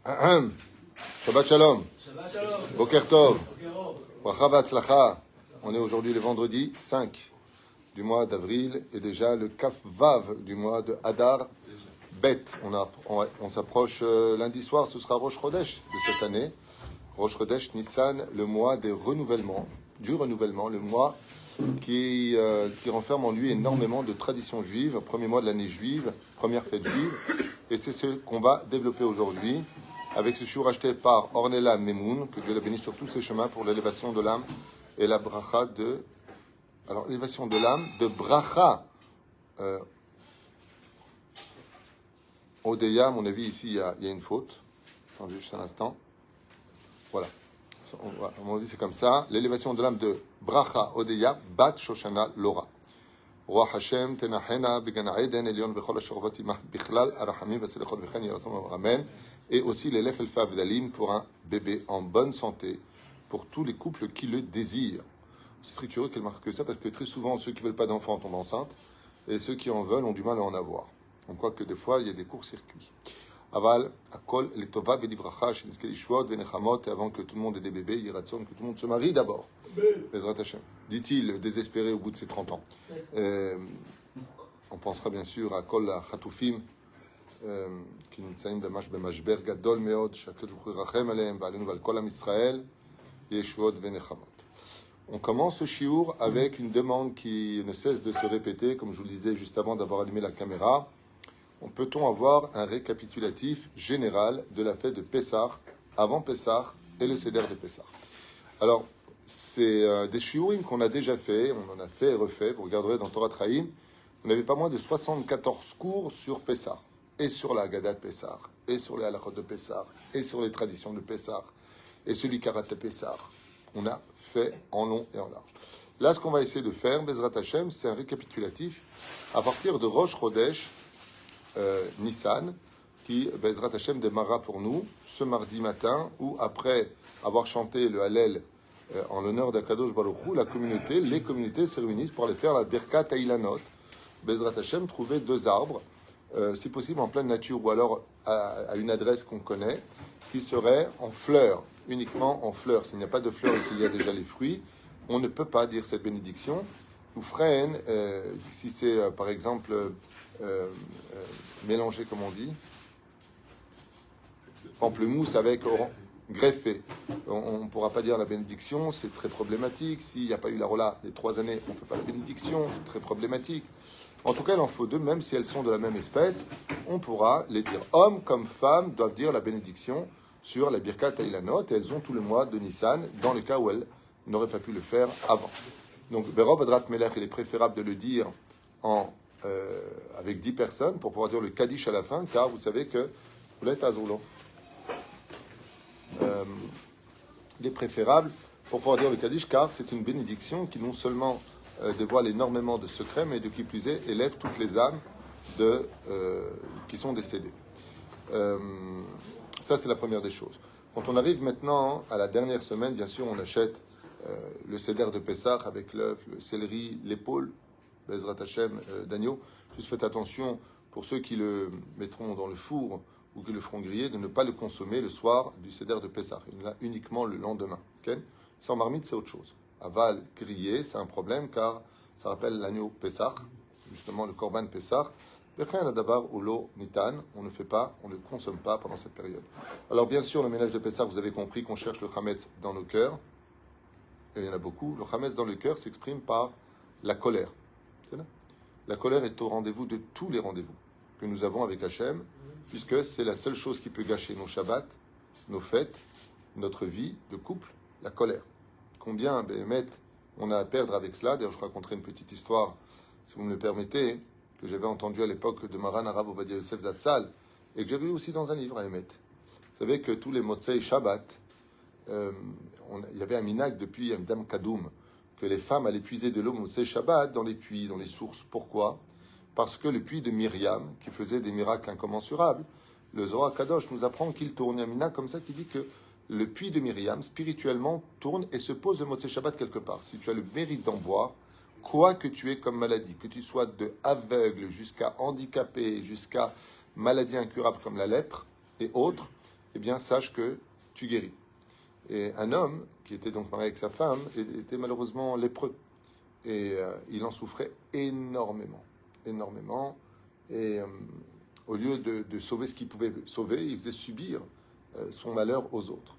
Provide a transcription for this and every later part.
Shabbat Shalom. Shabbat Shalom. Boker Tov. Bracha v'atzlacha. On est aujourd'hui le vendredi 5 du mois d'avril et déjà le Kaf Vav du mois de Hadar Bet. On s'approche lundi soir, ce sera Rosh Chodesh de cette année. Rosh Chodesh Nissan, le mois des renouvellements, le mois qui renferme en lui énormément de traditions juives, premier mois de l'année juive, première fête juive, et c'est ce qu'on va développer aujourd'hui avec ce shiur acheté par Ornella Memoun, que Dieu la bénisse sur tous ses chemins pour l'élévation de l'âme et la bracha de... Alors, l'élévation de l'âme, de bracha Odeya, à mon avis, ici, il y a une faute. Attendez juste un instant. Voilà. À mon avis, c'est comme ça. L'élévation de l'âme de bracha Odeya, Bat Shoshana Lora. Roi Hashem, Tenachena, Begana Eden, Elion, Bechol Ashorvot, Imah, Bichlal, Arachamim, Vaselechot, Bechen, Yerasom, Amen. Et aussi l'élève El Favdalim pour un bébé en bonne santé, pour tous les couples qui le désirent. C'est très curieux qu'elle marque ça, parce que très souvent, ceux qui ne veulent pas d'enfants tombent enceintes, et ceux qui en veulent ont du mal à en avoir. On croit que des fois, il y a des courts-circuits. Aval, Akol, Letova, Belivracha, Sheniske Ishwot, Venechamot, et avant que tout le monde ait des bébés, Yiratson, que tout le monde se marie d'abord. Bezrat Hashem. Dit-il, désespéré au bout de ses 30 ans. On pensera bien sûr à Kol Chatoufim, qui נמצאים במשבר גדול מאוד, שהקדוש ברוך הוא ירחם עליהם ועלינו ועל כל עם ישראל, ישועות ונחמות. On commence ce shiur avec une demande qui ne cesse de se répéter, comme je vous le disais juste avant d'avoir allumé la caméra. Peut-on avoir un récapitulatif général de la fête de Pessah, avant Pessah et le Seder de Pessah? Alors, c'est des shiurim qu'on a déjà fait, on en a fait et refait, vous regarderez dans Torah Traim, on avait pas moins de 74 cours sur Pessah, et sur la Haggadah de Pessah, et sur les halachot de Pessah, et sur les traditions de Pessah, et sur l'Ikarat de Pessah. On a fait en long et en large. Là, ce qu'on va essayer de faire, Bezrat Hashem, c'est un récapitulatif à partir de Rosh Chodesh Nissan, qui, Bezrat Hashem, démarrera pour nous ce mardi matin, où après avoir chanté le Hallel en l'honneur d'Akadosh Baruch Hu, les communautés se réunissent pour aller faire la Birkat Hailanot. Bezrat Hashem, trouver 2 arbres, si possible en pleine nature, ou alors à une adresse qu'on connaît, qui serait en fleurs, uniquement en fleurs. S'il n'y a pas de fleurs et qu'il y a déjà les fruits, on ne peut pas dire cette bénédiction. Ou freine, si c'est par exemple mélangé, comme on dit, pamplemousse avec greffé. On ne pourra pas dire la bénédiction, c'est très problématique. S'il n'y a pas eu la rola des 3 années, on ne fait pas la bénédiction, c'est très problématique. En tout cas, il en faut 2, même si elles sont de la même espèce, on pourra les dire. Hommes comme femmes doivent dire la bénédiction sur la Birkat Hailanot, et elles ont tout le mois de Nissan, dans le cas où elles n'auraient pas pu le faire avant. Donc, Berov Adrat Melech, il est préférable de le dire avec 10 personnes pour pouvoir dire le Kaddish à la fin, car vous savez que vous l'êtes à Zoulo. Il est préférable pour pouvoir dire le Kaddish, car c'est une bénédiction qui non seulement dévoile énormément de secrets, mais de qui plus est, élève toutes les âmes qui sont décédées. Ça, c'est la première des choses. Quand on arrive maintenant à la dernière semaine, bien sûr, on achète le Seder de Pessah avec l'œuf, le céleri, l'épaule, Bezrat Hashem, d'agneau. Juste faites attention, pour ceux qui le mettront dans le four ou qui le feront griller, de ne pas le consommer le soir du Seder de Pessah, uniquement le lendemain. Okay? Sans marmite, c'est autre chose. Aval, grillé, c'est un problème car ça rappelle l'agneau Pessah, justement le Korban Pessah. On ne fait pas, on ne consomme pas pendant cette période. Alors bien sûr, le ménage de Pessah, vous avez compris qu'on cherche le Hametz dans nos cœurs. Et il y en a beaucoup. Le Hametz dans le cœur s'exprime par la colère. La colère est au rendez-vous de tous les rendez-vous que nous avons avec Hachem, puisque c'est la seule chose qui peut gâcher nos Shabbats, nos fêtes, notre vie de couple, la colère. Combien, on a à perdre avec cela. D'ailleurs, je raconterai une petite histoire, si vous me le permettez, que j'avais entendu à l'époque de Maran Arav Ovadia Yosef Zatzal, et que j'avais lu aussi dans un livre à Emet. Vous savez que tous les Motzei Shabbat, il y avait un minag depuis Dam Kadoum, que les femmes allaient puiser de l'eau Motzei Shabbat dans les puits, dans les sources. Pourquoi? Parce que le puits de Myriam, qui faisait des miracles incommensurables, le Zohar Kadosh nous apprend qu'il tourne. Un minag comme ça qui dit que le puits de Myriam, spirituellement, tourne et se pose le Motzei Shabbat quelque part. Si tu as le mérite d'en boire, quoi que tu aies comme maladie, que tu sois de aveugle jusqu'à handicapé, jusqu'à maladie incurable comme la lèpre et autres, eh bien, sache que tu guéris. Et un homme qui était donc marié avec sa femme était malheureusement lépreux. Et il en souffrait énormément, énormément. Et au lieu de sauver ce qu'il pouvait sauver, il faisait subir son malheur aux autres.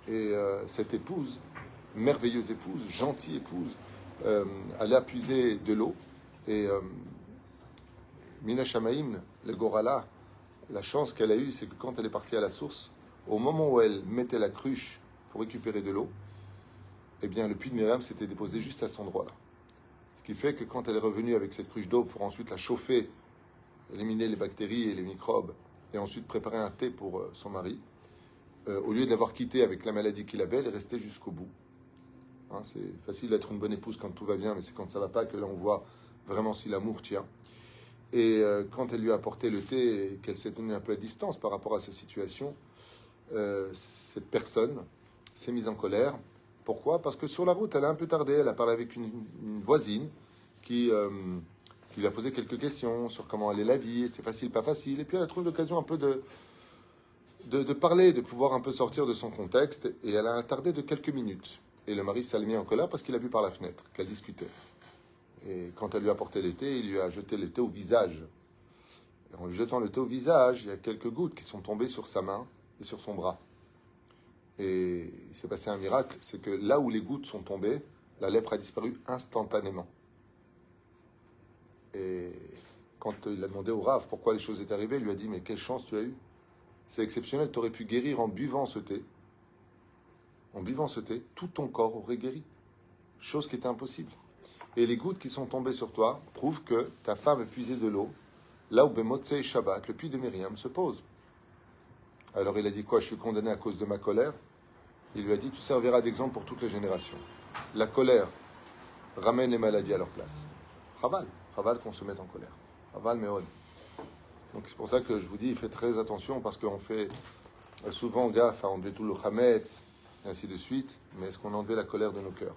Et cette épouse, merveilleuse épouse, gentille épouse, allait puiser de l'eau. Et Mina Shamaim, le Gorala, la chance qu'elle a eue, c'est que quand elle est partie à la source, au moment où elle mettait la cruche pour récupérer de l'eau, eh bien, le puits de Myriam s'était déposé juste à cet endroit-là. Ce qui fait que quand elle est revenue avec cette cruche d'eau pour ensuite la chauffer, éliminer les bactéries et les microbes, et ensuite préparer un thé pour son mari, au lieu de l'avoir quitté avec la maladie qu'il avait, elle est restée jusqu'au bout. Hein, c'est facile d'être une bonne épouse quand tout va bien, mais c'est quand ça ne va pas que là on voit vraiment si l'amour tient. Et quand elle lui a apporté le thé et qu'elle s'est tenue un peu à distance par rapport à sa situation, cette personne s'est mise en colère. Pourquoi? Parce que sur la route, elle a un peu tardé. Elle a parlé avec une voisine qui lui a posé quelques questions sur comment allait la vie, c'est facile, pas facile. Et puis elle a trouvé l'occasion un peu de parler, de pouvoir un peu sortir de son contexte. Et elle a tardé de quelques minutes. Et le mari s'est mis en colère parce qu'il a vu par la fenêtre qu'elle discutait. Et quand elle lui a apporté le thé, il lui a jeté le thé au visage. Et en lui jetant le thé au visage, il y a quelques gouttes qui sont tombées sur sa main et sur son bras. Et il s'est passé un miracle, c'est que là où les gouttes sont tombées, la lèpre a disparu instantanément. Et quand il a demandé au Rav pourquoi les choses étaient arrivées, il lui a dit « Mais quelle chance tu as eue! C'est exceptionnel, tu aurais pu guérir en buvant ce thé. En buvant ce thé, tout ton corps aurait guéri. Chose qui était impossible. Et les gouttes qui sont tombées sur toi prouvent que ta femme a puisé de l'eau là où Bemotsei Shabbat, le puits de Myriam, se pose. » Alors il a dit quoi? Je suis condamné à cause de ma colère. Il lui a dit, tu serviras d'exemple pour toutes les générations. La colère ramène les maladies à leur place. Chaval qu'on se mette en colère. Chaval meod. Donc c'est pour ça que je vous dis, faites très attention parce qu'on fait souvent gaffe à enlever tout le chametz et ainsi de suite. Mais est-ce qu'on a enlevé la colère de nos cœurs?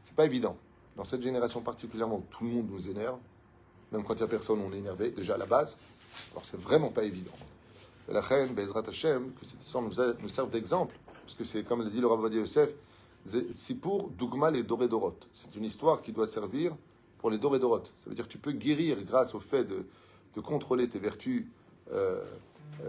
C'est pas évident. Dans cette génération particulièrement où tout le monde nous énerve, même quand il n'y a personne, on est énervé déjà à la base. Alors c'est vraiment pas évident. Et la reine, Bezrat Hashem, que cette histoire nous serve d'exemple, parce que c'est comme l'a dit le Rav Ovadia Yosef, c'est pour Dougma les Doré Dorot. C'est une histoire qui doit servir pour les Doré Dorot. Ça veut dire que tu peux guérir grâce au fait de contrôler tes vertus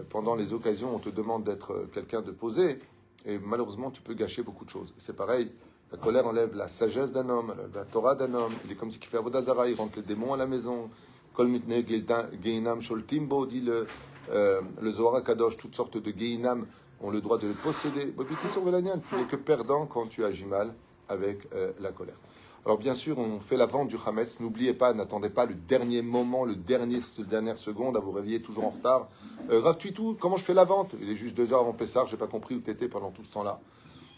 pendant les occasions où on te demande d'être quelqu'un de posé, et malheureusement tu peux gâcher beaucoup de choses. C'est pareil, la colère enlève la sagesse d'un homme, la Torah d'un homme, il est comme si il fait Avodah Zara, il rentre les démons à la maison. Kol mitne geinam sholtimbo, dit le Zohar HaKadosh, toutes sortes de Geinam ont le droit de le posséder. Tu n'es que perdant quand tu agis mal avec la colère. Alors bien sûr, on fait la vente du Hametz. N'oubliez pas, n'attendez pas le dernier moment, la dernière seconde à vous réveiller toujours en retard. Rav Tuitou, comment je fais la vente? Il est juste 2 heures avant Pessah, j'ai pas compris où tu étais pendant tout ce temps-là.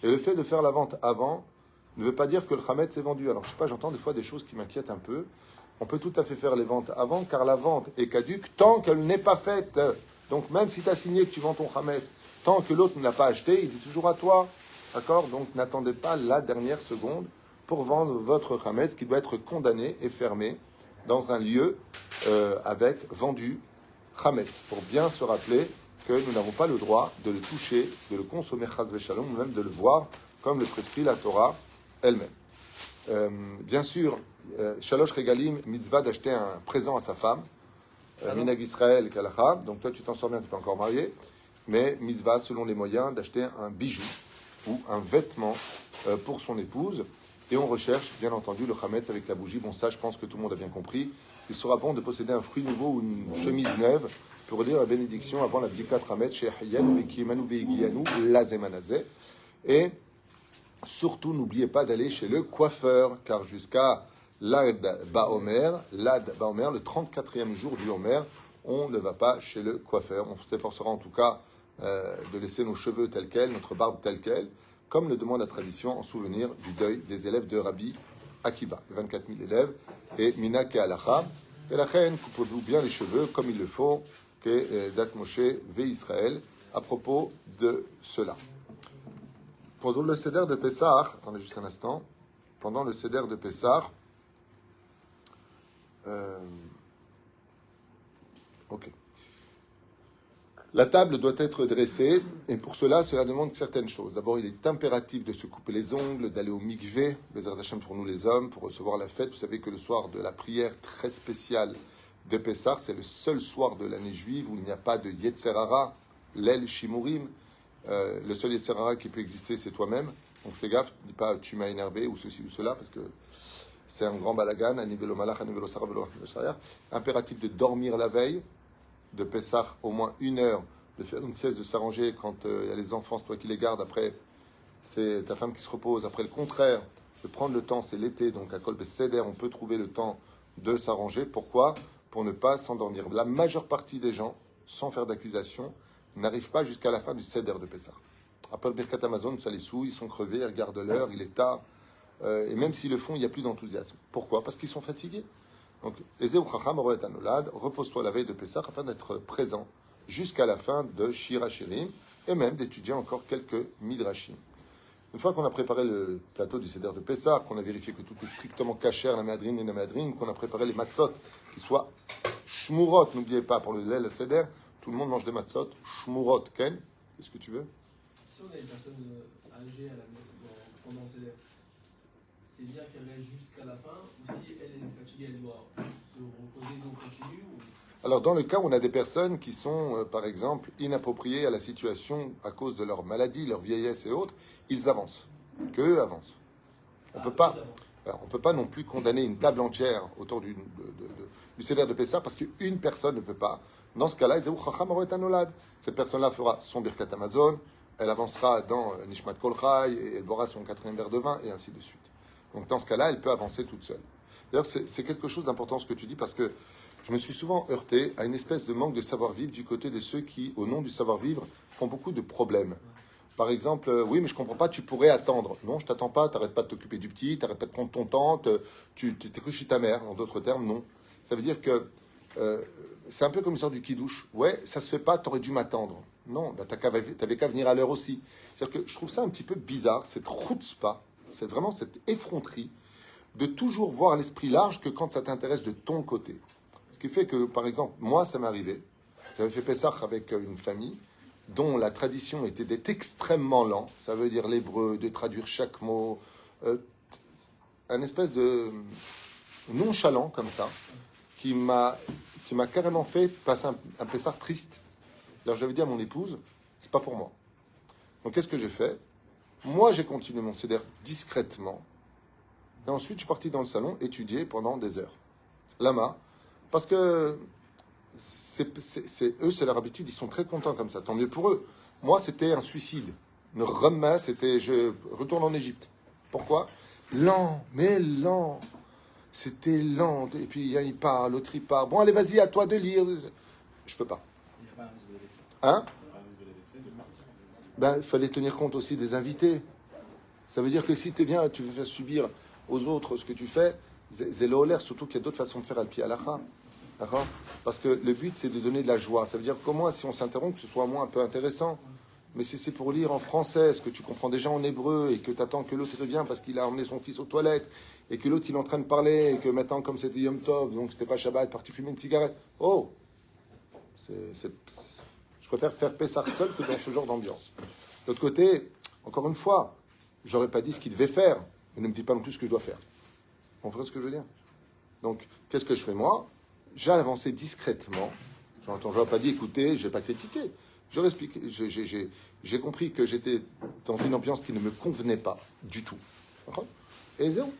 Et le fait de faire la vente avant ne veut pas dire que le Hametz est vendu. Alors je sais pas, j'entends des fois des choses qui m'inquiètent un peu. On peut tout à fait faire les ventes avant, car la vente est caduque tant qu'elle n'est pas faite. Donc même si tu as signé que tu vends ton Hametz, tant que l'autre ne l'a pas acheté, il est toujours à toi. D'accord? Donc n'attendez pas la dernière seconde pour vendre votre Hametz qui doit être condamné et fermé dans un lieu avec vendu Hametz. Pour bien se rappeler que nous n'avons pas le droit de le toucher, de le consommer chas v'shalom, ou même de le voir comme le prescrit la Torah elle-même. Bien sûr, Shalosh Regalim, mitzvah d'acheter un présent à sa femme, Minag Israël Kalacha, donc toi tu t'en sors bien, tu n'es pas encore marié, mais mitzvah selon les moyens d'acheter un bijou ou un vêtement pour son épouse, et on recherche bien entendu le chametz avec la bougie. Bon, ça je pense que tout le monde a bien compris. Il sera bon de posséder un fruit nouveau ou une chemise neuve pour dire la bénédiction avant la bdikat chametz chez Hayyan Bekimanu Beigiyanu Lazemanazé. Et surtout, n'oubliez pas d'aller chez le coiffeur, car jusqu'à l'Ad Baomer, le 34e jour du Homer, on ne va pas chez le coiffeur. On s'efforcera en tout cas de laisser nos cheveux tels quels, notre barbe telle quelle, comme le demande la tradition en souvenir du deuil des élèves de Rabbi Akiba, 24 000 élèves, et Mina Ke'alacha. Et la reine, coupez-vous bien les cheveux comme il le faut, que Dat Moshe ve Israël, à propos de cela. Pendant le Seder de Pessah, attendez juste un instant, pendant le Seder de Pessah, ok. La table doit être dressée, et pour cela, cela demande certaines choses. D'abord, il est impératif de se couper les ongles, d'aller au mikvé, Bezrat Hashem pour nous les hommes, pour recevoir la fête. Vous savez que le soir de la prière très spéciale de Pessah, c'est le seul soir de l'année juive où il n'y a pas de Yetzer Hara, l'El Shimurim. Le seul Yetzer Hara qui peut exister, c'est toi-même. Donc fais gaffe, ne dis pas tu m'as énervé ou ceci ou cela, parce que c'est un grand balagan, un niveau malach, un niveau sarah, impératif de dormir la veille, de Pessah au moins 1 heure, de faire une cesse de s'arranger quand il y a les enfants, c'est toi qui les gardes, après c'est ta femme qui se repose, après le contraire, de prendre le temps, c'est l'été, donc à Kol Beseder, on peut trouver le temps de s'arranger. Pourquoi? Pour ne pas s'endormir. La majeure partie des gens, sans faire d'accusation, n'arrivent pas jusqu'à la fin du Seder de Pessah. Après le Birkat Amazon, ça les saoule, ils sont crevés, ils regardent l'heure, il est tard, et même s'ils le font, il n'y a plus d'enthousiasme. Pourquoi? Parce qu'ils sont fatigués. Donc, Ezeu Chacham Roet Anolad, repose-toi la veille de Pessah afin d'être présent jusqu'à la fin de Shir Hashirim et même d'étudier encore quelques Midrashim. Une fois qu'on a préparé le plateau du Seder de Pessah, qu'on a vérifié que tout est strictement cachère, la madrine et la madrine, qu'on a préparé les matzot qui soient shmurot, n'oubliez pas, pour le lait, le Seder, tout le monde mange des matzot, shmurot, Ken, qu'est-ce que tu veux? Si on a une personne âgée pendant le Seder, c'est bien qu'elle reste jusqu'à la fin, ou si elle est fatiguée, elle doit se reposer, donc continue ou... Alors, dans le cas où on a des personnes qui sont, par exemple, inappropriées à la situation à cause de leur maladie, leur vieillesse et autres, ils avancent. Qu'eux avancent. On peut pas non plus condamner une table entière autour du Seder de Pessah parce qu'une personne ne peut pas. Dans ce cas-là, cette personne-là fera son Birkat Amazon, elle avancera dans Nishmat Kol Chai, et elle boira son 4e verre de vin, et ainsi de suite. Donc, dans ce cas-là, elle peut avancer toute seule. D'ailleurs, c'est quelque chose d'important ce que tu dis parce que je me suis souvent heurté à une espèce de manque de savoir-vivre du côté de ceux qui, au nom du savoir-vivre, font beaucoup de problèmes. Par exemple, oui, mais je comprends pas, tu pourrais attendre. Non, je t'attends pas, t'arrêtes pas de t'occuper du petit, t'arrêtes pas de prendre ton temps, tu t'écoutes chez ta mère. En d'autres termes, non. Ça veut dire que c'est un peu comme une sorte du kidouche. Ouais, ça se fait pas, t'aurais dû m'attendre. Non, bah, t'avais qu'à venir à l'heure aussi. C'est-à-dire que je trouve ça un petit peu bizarre, cette chutzpah, c'est vraiment cette effronterie de toujours voir l'esprit large que quand ça t'intéresse de ton côté. Ce qui fait que, par exemple, moi, ça m'est arrivé. J'avais fait Pessah avec une famille dont la tradition était d'être extrêmement lent. Ça veut dire l'hébreu, de traduire chaque mot. Un espèce de nonchalant comme ça, qui m'a carrément fait passer un Pessah triste. Alors j'avais dit à mon épouse, c'est pas pour moi. Donc qu'est-ce que j'ai fait? Moi, j'ai continué mon Seder discrètement. Et ensuite, je suis parti dans le salon étudier pendant des heures. Lama, parce que eux, c'est leur habitude, ils sont très contents comme ça. Tant mieux pour eux. Moi, c'était un suicide. Une remesse, c'était je retourne en Égypte. Pourquoi? Lent, mais lent. C'était lent. Et puis il part, l'autre il part. Bon, allez, vas-y, à toi de lire. Je peux pas. Il n'y a pas un risque de l'élection. Hein? Il n'y a pas un risque de l'élection de partir. Ben, il fallait tenir compte aussi des invités. Ça veut dire que si tu viens, tu veux faire subir aux autres ce que tu fais, c'est l'air, surtout qu'il y a d'autres façons de faire à pied à l'akha. D'accord? Parce que le but, c'est de donner de la joie. Ça veut dire comment, si on s'interrompt, que ce soit moins un peu intéressant. Mais si c'est pour lire en français, ce que tu comprends déjà en hébreu, et que tu attends que l'autre revienne parce qu'il a emmené son fils aux toilettes, et que l'autre il est en train de parler, et que maintenant, comme c'était Yom Tov, donc c'était pas Shabbat, parti fumer une cigarette. Oh! Je préfère faire Pessah seul que dans ce genre d'ambiance. De l'autre côté, encore une fois, j'aurais pas dit ce qu'il devait faire, mais ne me dis pas non plus ce que je dois faire. Vous comprenez ce que je veux dire? Donc, qu'est-ce que je fais moi? J'ai avancé discrètement. Je n'aurais pas dit, écoutez, je n'ai pas critiqué. J'aurais expliqué. J'ai compris que j'étais dans une ambiance qui ne me convenait pas du tout. Et zéro.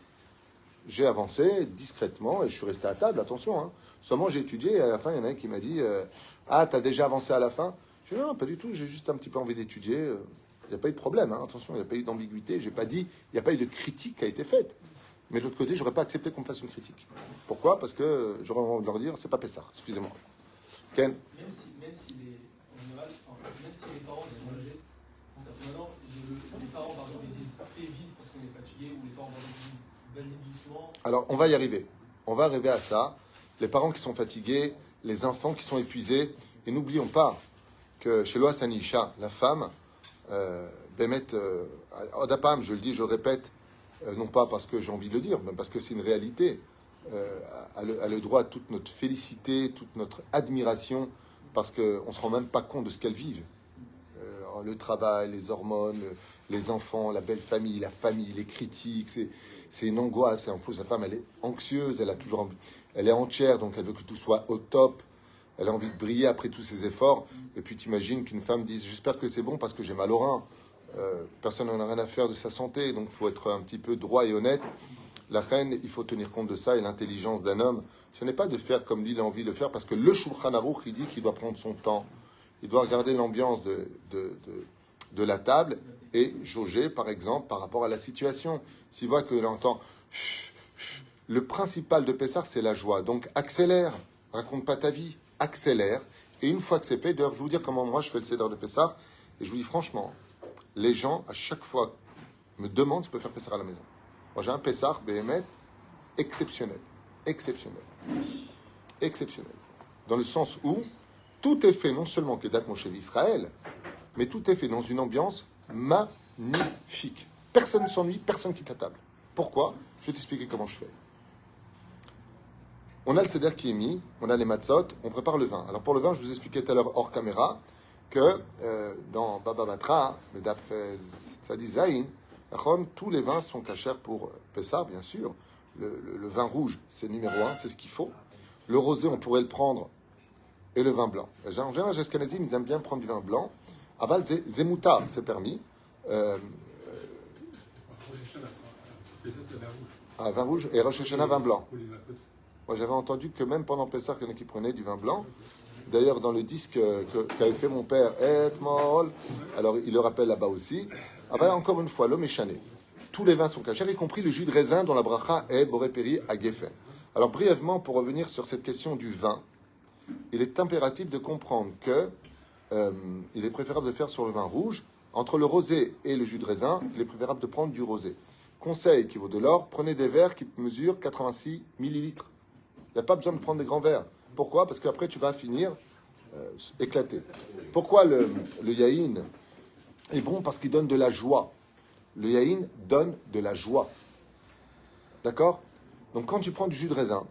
J'ai avancé discrètement et je suis resté à table, attention. Hein. Seulement, j'ai étudié et à la fin, il y en a un qui m'a dit ah, t'as déjà avancé à la fin? Je dis non, pas du tout, j'ai juste un petit peu envie d'étudier. Il n'y a pas eu de problème, hein. Attention, il n'y a pas eu d'ambiguïté. J'ai pas dit, il n'y a pas eu de critique qui a été faite. Mais de l'autre côté, j'aurais pas accepté qu'on me fasse une critique. Pourquoi? Parce que j'aurais envie de leur dire, c'est pas Pessah, excusez-moi. Ken? Même si en général, même si les parents sont âgés, maintenant, les parents, par exemple, ils disent fais vite parce qu'on est fatigué, ou les parents, par exemple, disent vas-y doucement. Alors, on va y arriver. On va arriver à ça. Les parents qui sont fatigués, les enfants qui sont épuisés. Et n'oublions pas que chez Loa Sanisha, la femme, Bémet, Odapam, je le dis, je le répète, non pas parce que j'ai envie de le dire, mais parce que c'est une réalité, a le droit à toute notre félicité, toute notre admiration parce qu'on ne se rend même pas compte de ce qu'elles vivent. Le travail, les hormones, les enfants, la belle famille, les critiques, c'est une angoisse. Et en plus, la femme, elle est anxieuse, elle est entière, donc elle veut que tout soit au top. Elle a envie de briller après tous ses efforts. Et puis, tu imagines qu'une femme dise « J'espère que c'est bon parce que j'ai mal au rein. » Personne n'en a rien à faire de sa santé, donc il faut être un petit peu droit et honnête. La reine, il faut tenir compte de ça, et l'intelligence d'un homme, ce n'est pas de faire comme lui il a envie de faire, parce que le Shulchan Aruch, il dit qu'il doit prendre son temps. Il doit regarder l'ambiance de la table et jauger, par exemple, par rapport à la situation. S'il voit que l'entend, le principal de Pessah, c'est la joie. Donc accélère, raconte pas ta vie, accélère. Et une fois que c'est fait, d'ailleurs, je vais vous dire comment moi je fais le Seder de Pessah, et je vous dis franchement, les gens, à chaque fois, me demandent si je peux faire Pessah à la maison. Moi, j'ai un Pessah, BMF, exceptionnel. Exceptionnel. Exceptionnel. Dans le sens où tout est fait, non seulement que date mon chez Israël, mais tout est fait dans une ambiance magnifique. Personne ne s'ennuie, personne quitte la table. Pourquoi? Je vais t'expliquer comment je fais. On a le seder qui est mis, on a les matzot, on prépare le vin. Alors pour le vin, je vous expliquais tout à l'heure hors caméra que dans Baba Batra, Medaf Tzadizaïn, tous les vins sont cachers pour Pessah, bien sûr. Le vin rouge, c'est numéro 1, c'est ce qu'il faut. Le rosé, on pourrait le prendre, et le vin blanc. En général, les Ashkenazim, ils aiment bien prendre du vin blanc. Aval, Zemouta, c'est permis. Vin rouge et Rosh Hashanah, vin blanc. Moi, j'avais entendu que même pendant Pessah, il y en a qui prenaient du vin blanc. D'ailleurs, dans le disque qu'avait fait mon père, alors il le rappelle là-bas aussi. Encore une fois, l'homme est chané. Tous les vins sont cachers, y compris le jus de raisin dont la bracha est borépéri à Geffen. Alors, brièvement, pour revenir sur cette question du vin, il est impératif de comprendre que il est préférable de faire sur le vin rouge. Entre le rosé et le jus de raisin, il est préférable de prendre du rosé. Conseil qui vaut de l'or, prenez des verres qui mesurent 86 millilitres. Il n'y a pas besoin de prendre des grands verres. Pourquoi? Parce qu'après, tu vas finir éclaté. Pourquoi le yaïn est bon? Parce qu'il donne de la joie. Le yaïn donne de la joie. D'accord? Donc quand tu prends du jus de raisin,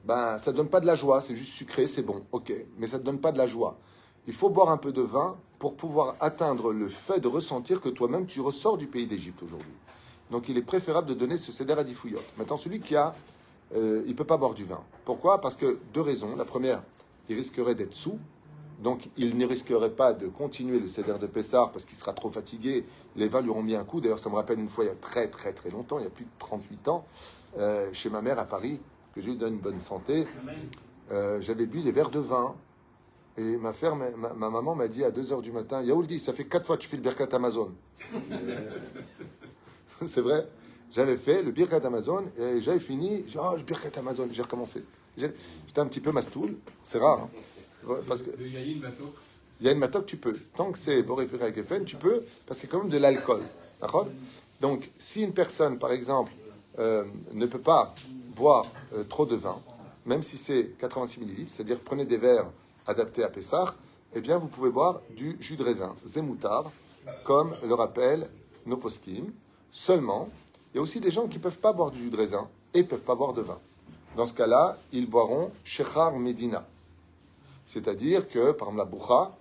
ça ne donne pas de la joie, c'est juste sucré, c'est bon, ok. Mais ça ne donne pas de la joie. Il faut boire un peu de vin pour pouvoir atteindre le fait de ressentir que toi-même, tu ressors du pays d'Égypte aujourd'hui. Donc il est préférable de donner ce seder à Difuyot. Maintenant, celui qui a... il ne peut pas boire du vin. Pourquoi? Parce que deux raisons. La première, il risquerait d'être saoul. Donc, il ne risquerait pas de continuer le Seder de Pessah parce qu'il sera trop fatigué. Les vins lui auront mis un coup. D'ailleurs, ça me rappelle une fois, il y a très, très, très longtemps, il y a plus de 38 ans, chez ma mère à Paris, que Dieu lui donne une bonne santé. J'avais bu des verres de vin. Et ma maman m'a dit à 2h du matin, Yaouldi, ça fait 4 fois que tu fais le Birkat Amazon. C'est vrai. J'avais fait le Birkat Amazon et j'avais fini. Le Birkat Amazon, j'ai recommencé. J'étais un petit peu mastoul. C'est rare. Parce que le Yaïn Matok. Yaïn Matok, tu peux. Tant que c'est Boré avec Geffen, tu peux, parce qu'il y a quand même de l'alcool. D'accord? Donc, si une personne, par exemple, ne peut pas boire trop de vin, même si c'est 86 millilitres, c'est-à-dire prenez des verres adaptés à Pessah, eh bien, vous pouvez boire du jus de raisin, Zemoutar, comme le rappellent nos poskim. Seulement, il y a aussi des gens qui ne peuvent pas boire du jus de raisin et ne peuvent pas boire de vin. Dans ce cas-là, ils boiront Shechar Medina. C'est-à-dire que, par exemple, la boucha,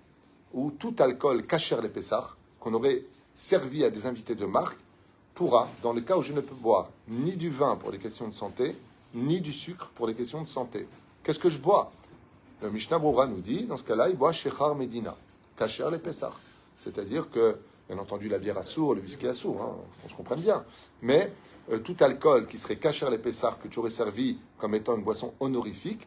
ou tout alcool kasher les Pessah, qu'on aurait servi à des invités de marque, pourra, dans le cas où je ne peux boire ni du vin pour des questions de santé, ni du sucre pour des questions de santé. Qu'est-ce que je bois? Le Mishnah Brura nous dit, dans ce cas-là, il boit Shechar Medina, kasher les Pessah. C'est-à-dire que, bien entendu, la bière assour, le whisky assour, on se comprenne bien. Mais tout alcool qui serait kasher les Pessah, que tu aurais servi comme étant une boisson honorifique,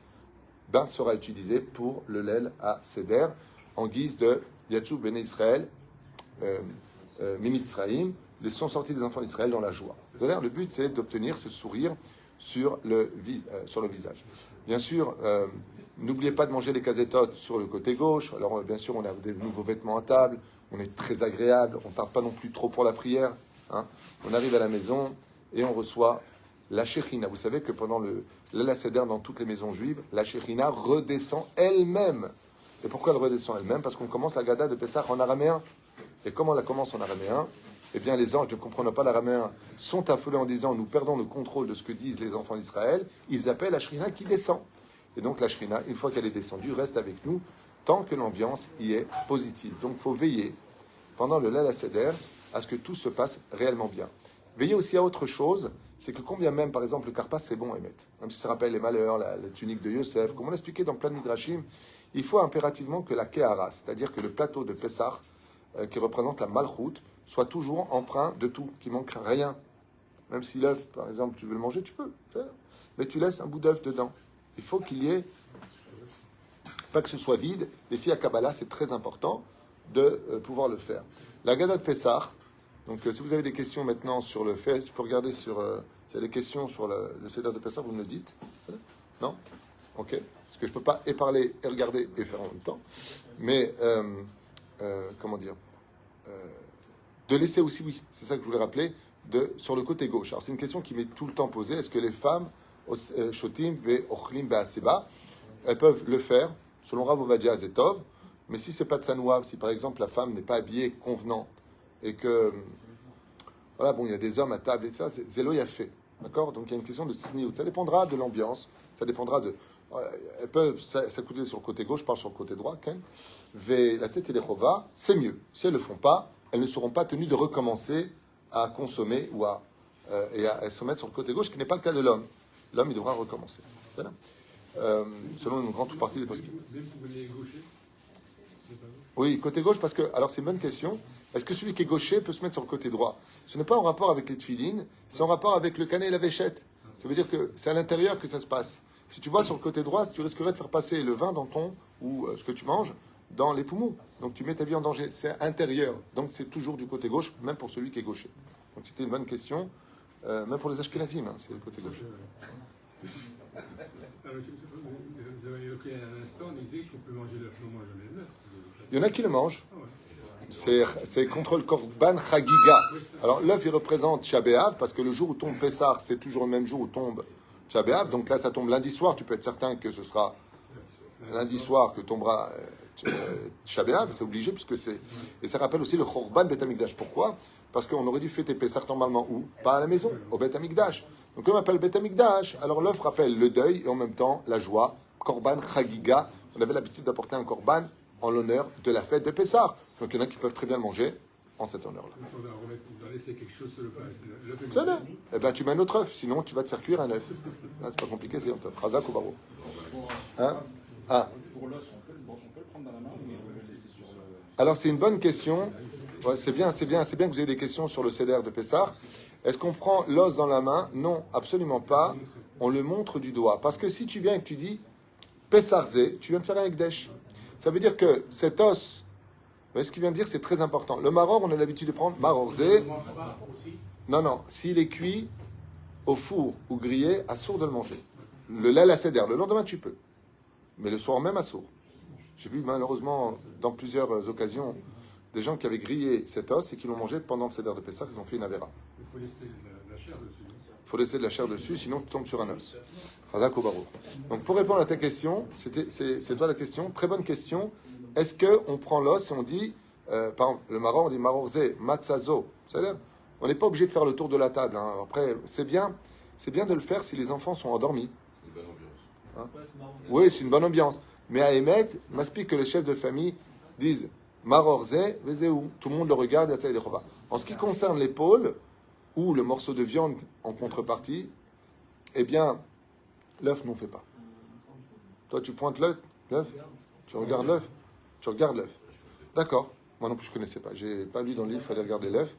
sera utilisé pour le lel à Seder en guise de Yatsou Bene Israël, Mimitzraïm, les sont sortis des enfants d'Israël dans la joie. C'est-à-dire, le but, c'est d'obtenir ce sourire sur le visage. Bien sûr, n'oubliez pas de manger les casetotes sur le côté gauche. Alors, bien sûr, on a des nouveaux vêtements à table, on est très agréable, on ne tarde pas non plus trop pour la prière. On arrive à la maison et on reçoit la Shechina. Vous savez que pendant le Seder dans toutes les maisons juives, la Shechina redescend elle-même. Et pourquoi elle redescend elle-même? Parce qu'on commence la Gada de Pessah en araméen. Et comment on la commence en araméen? Eh bien, les anges ne comprenant pas l'araméen sont affolés en disant « Nous perdons le contrôle de ce que disent les enfants d'Israël ». Ils appellent la Shechina qui descend. Et donc la Shechina, une fois qu'elle est descendue, reste avec nous tant que l'ambiance y est positive. Donc, il faut veiller pendant le Leil HaSeder à ce que tout se passe réellement bien. Veillez aussi à autre chose, c'est que combien même, par exemple, le karpas, c'est bon à émettre. Même si ça rappelle les malheurs, la tunique de Yosef, comme on l'a expliqué dans plein de midrashim, il faut impérativement que la kehara, c'est-à-dire que le plateau de Pessah, qui représente la malchoute, soit toujours empreint de tout, qu'il manque rien. Même si l'œuf, par exemple, tu veux le manger, tu peux. Mais tu laisses un bout d'œuf dedans. Il faut qu'il y ait, pas que ce soit vide. Les filles à Kabbalah, c'est très important de pouvoir le faire. La Gada de Pessah, donc si vous avez des questions maintenant sur le fait, je peux regarder sur, s'il y a des questions sur le Seder de Pessah, vous me le dites. Non? Ok. Parce que je ne peux pas et parler, et regarder, et faire en même temps. Mais, comment dire de laisser aussi, oui, c'est ça que je voulais rappeler, sur le côté gauche. Alors c'est une question qui m'est tout le temps posée. Est-ce que les femmes, shotim ve ochlim be'aseba, elles peuvent le faire, selon Rav Ovadia Zetov, mais si c'est pas de sanoua, si par exemple la femme n'est pas habillée convenant, et que, voilà, bon, il y a des hommes à table et tout ça, c'est zélo fait, d'accord? Donc il y a une question de tsniout. Ça dépendra de l'ambiance, ça dépendra de... Elles peuvent s'accouder sur le côté gauche, je parle sur le côté droit, Ken. Ve la tête et les chova, c'est mieux. Si elles ne le font pas, elles ne seront pas tenues de recommencer à consommer ou à se mettre sur le côté gauche, ce qui n'est pas le cas de l'homme. L'homme, il devra recommencer. Voilà. Selon une grande partie des postes. Même pour les gauchers. Oui, côté gauche, parce que, alors c'est une bonne question. Est-ce que celui qui est gaucher peut se mettre sur le côté droit? Ce n'est pas en rapport avec les tefilines, c'est en rapport avec le canet et la véchette. Ça veut dire que c'est à l'intérieur que ça se passe. Si tu vois sur le côté droit, tu risquerais de faire passer le vin dans ton, ou ce que tu manges, dans les poumons. Donc tu mets ta vie en danger. C'est intérieur. Donc c'est toujours du côté gauche, même pour celui qui est gaucher. Donc c'était une bonne question. Même pour les Ashkenazim, hein, c'est le côté gauche. Alors, vous avez évoqué à l'instant, on disait qu'on peut manger l'œuf. Non, moi, jamais l'œuf. Il y en a qui le mangent. Ah ouais. C'est contre le Korban Chagiga. Alors l'œuf, il représente Shabéav, parce que le jour où tombe Pessah, c'est toujours le même jour où tombe Shabéav. Donc là, ça tombe lundi soir. Tu peux être certain que ce sera lundi soir que tombera Shabéav. C'est obligé, puisque c'est... Et ça rappelle aussi le Korban Bet Hamikdash. Pourquoi? Parce qu'on aurait dû fêter Pessah normalement où? Pas à la maison, au Bet Hamikdash. Donc comme on appelle Bet Hamikdash, alors l'œuf rappelle le deuil et en même temps la joie. Korban Chagiga. On avait l'habitude d'apporter un Korban en l'honneur de la fête de Pessah. Donc il y en a qui peuvent très bien le manger en cet honneur-là. On doit laisser quelque chose sur le pain. C'est là. Eh bien, tu mets un autre œuf, sinon tu vas te faire cuire un œuf. C'est pas compliqué, c'est un œuf. Razak ou baro. Hein? Ah. Pour l'os, on peut le prendre dans la main ou le laisser sur le... Alors c'est une bonne question. Ouais, c'est bien que vous ayez des questions sur le Seder de Pessah. Est-ce qu'on prend l'os dans la main? Non, absolument pas. On le montre du doigt. Parce que si tu viens et que tu dis Pessahzé, tu viens de faire un Ekdesh. Ça veut dire que cet os, vous voyez ce qu'il vient de dire, c'est très important. Le maror, on a l'habitude de prendre marorzé. Non, s'il est cuit au four ou grillé, assourd de le manger. Le lait à Seder, le lendemain tu peux. Mais le soir même assourd. J'ai vu malheureusement dans plusieurs occasions des gens qui avaient grillé cet os et qui l'ont mangé pendant le Seder de Pessah, ils ont fait une avéra. Il faut laisser la chair dessus. Il faut laisser de la chair dessus, sinon tu tombes sur un os. Razak ou baro. Donc pour répondre à ta question, c'est toi la question, très bonne question. Est-ce qu'on prend l'os et on dit, par exemple, le maror, on dit marorzé, matzazo. C'est-à-dire, on n'est pas obligé de faire le tour de la table. Hein. Après, c'est bien de le faire si les enfants sont endormis. C'est une bonne ambiance. Hein? Ouais, c'est marrant. Oui, c'est une bonne ambiance. Mais à Emet, m'aspire que les chefs de famille disent marorzé, vezéou. Tout le monde le regarde, et ça y est. En ce qui concerne l'épaule, ou le morceau de viande en contrepartie, eh bien, l'œuf, nous, on ne fait pas. Toi, tu pointes l'œuf, tu regardes l'œuf, D'accord. Moi non plus, je ne connaissais pas. J'ai pas lu dans le livre, il fallait regarder l'œuf.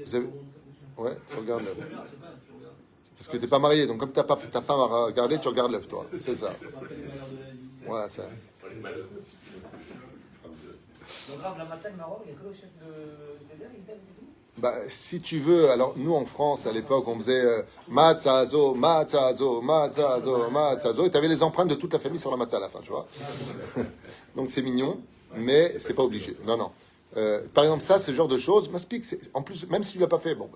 Vous avez... Ouais, tu regardes l'œuf. Parce que tu n'es pas marié, donc comme tu n'as pas ta femme à regarder, tu regardes l'œuf, toi. C'est ça. Ouais, ça. Donc, la matzah, le Maroc, il n'y a que le chef de Seder, il fait, c'est tout? Bah, si tu veux, alors nous en France, à l'époque, on faisait matzazo, matzazo, matzazo, matzazo, et tu avais les empreintes de toute la famille sur la matzah à la fin, tu vois. Donc c'est mignon, mais c'est pas obligé. Non, non. Par exemple, ça, c'est le genre de choses. M'explique, en plus, même si tu l'as pas fait, bon,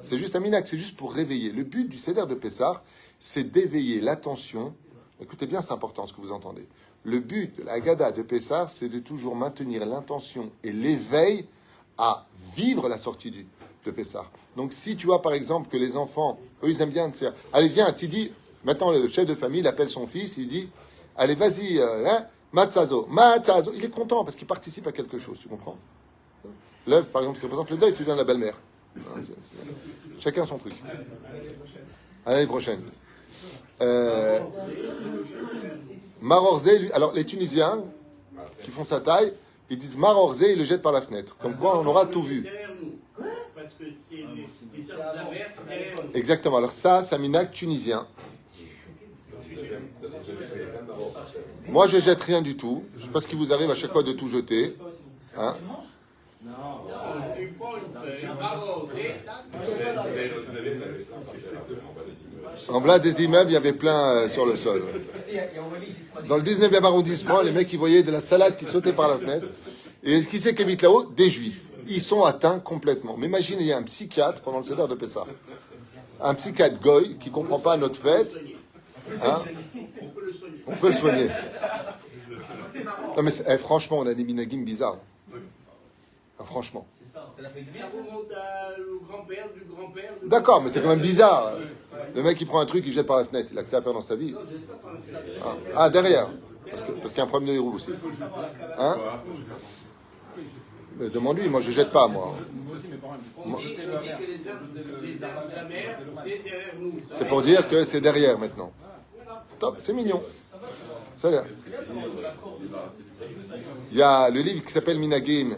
c'est juste un minac, c'est juste pour réveiller. Le but du Seder de Pessah, c'est d'éveiller l'attention. Écoutez bien, c'est important ce que vous entendez. Le but de la Haggadah de Pessah, c'est de toujours maintenir l'intention et l'éveil à vivre la sortie de Pessah. Donc si tu vois par exemple que les enfants, eux ils aiment bien te dire, allez viens, tu dis, maintenant le chef de famille il appelle son fils, il dit, allez vas-y, Matzazo. Matzazo. Il est content parce qu'il participe à quelque chose, tu comprends? L'œuvre, par exemple, qui représente le deuil, tu viens de la belle-mère. Chacun son truc. À l'année prochaine. Marorzé, lui, alors les Tunisiens qui font sa taille, ils disent Marorzé, ils le jettent par la fenêtre. Comme quoi, on aura tout vu. Derrière nous. Parce que c'est les sortes de la mer, c'est derrière nous. Exactement. Alors ça, c'est un minac tunisien. Moi, je jette rien du tout. Je ne sais pas ce qui vous arrive à chaque fois de tout jeter. Hein? Tu prends une feuille, arrosée, En bas des immeubles, il y avait plein sur le sol. Dans le 19e arrondissement, les mecs, ils voyaient de la salade qui sautait par la fenêtre. Et qui c'est qui habite là-haut? Des juifs. Ils sont atteints complètement. Mais imaginez, il y a un psychiatre pendant le Seder de Pessah. Un psychiatre goy qui ne comprend pas notre fête. Hein? On peut le soigner. Non mais franchement, on a des minagim bizarres. Ah, franchement. ça remonte au grand-père du grand-père. D'accord, mais c'est quand même bizarre. Le mec, il prend un truc, il jette par la fenêtre. Il a que ça à faire dans sa vie. Ah, derrière. Parce qu'il y a un problème de héros aussi. Hein? Mais demande-lui, moi je jette pas, moi. Moi aussi, mes parents me disent On dit que les arbres de la mer, c'est derrière nous. C'est pour dire que c'est derrière maintenant. Top, c'est mignon. Ça a l'air. Il y a le livre qui s'appelle Minagim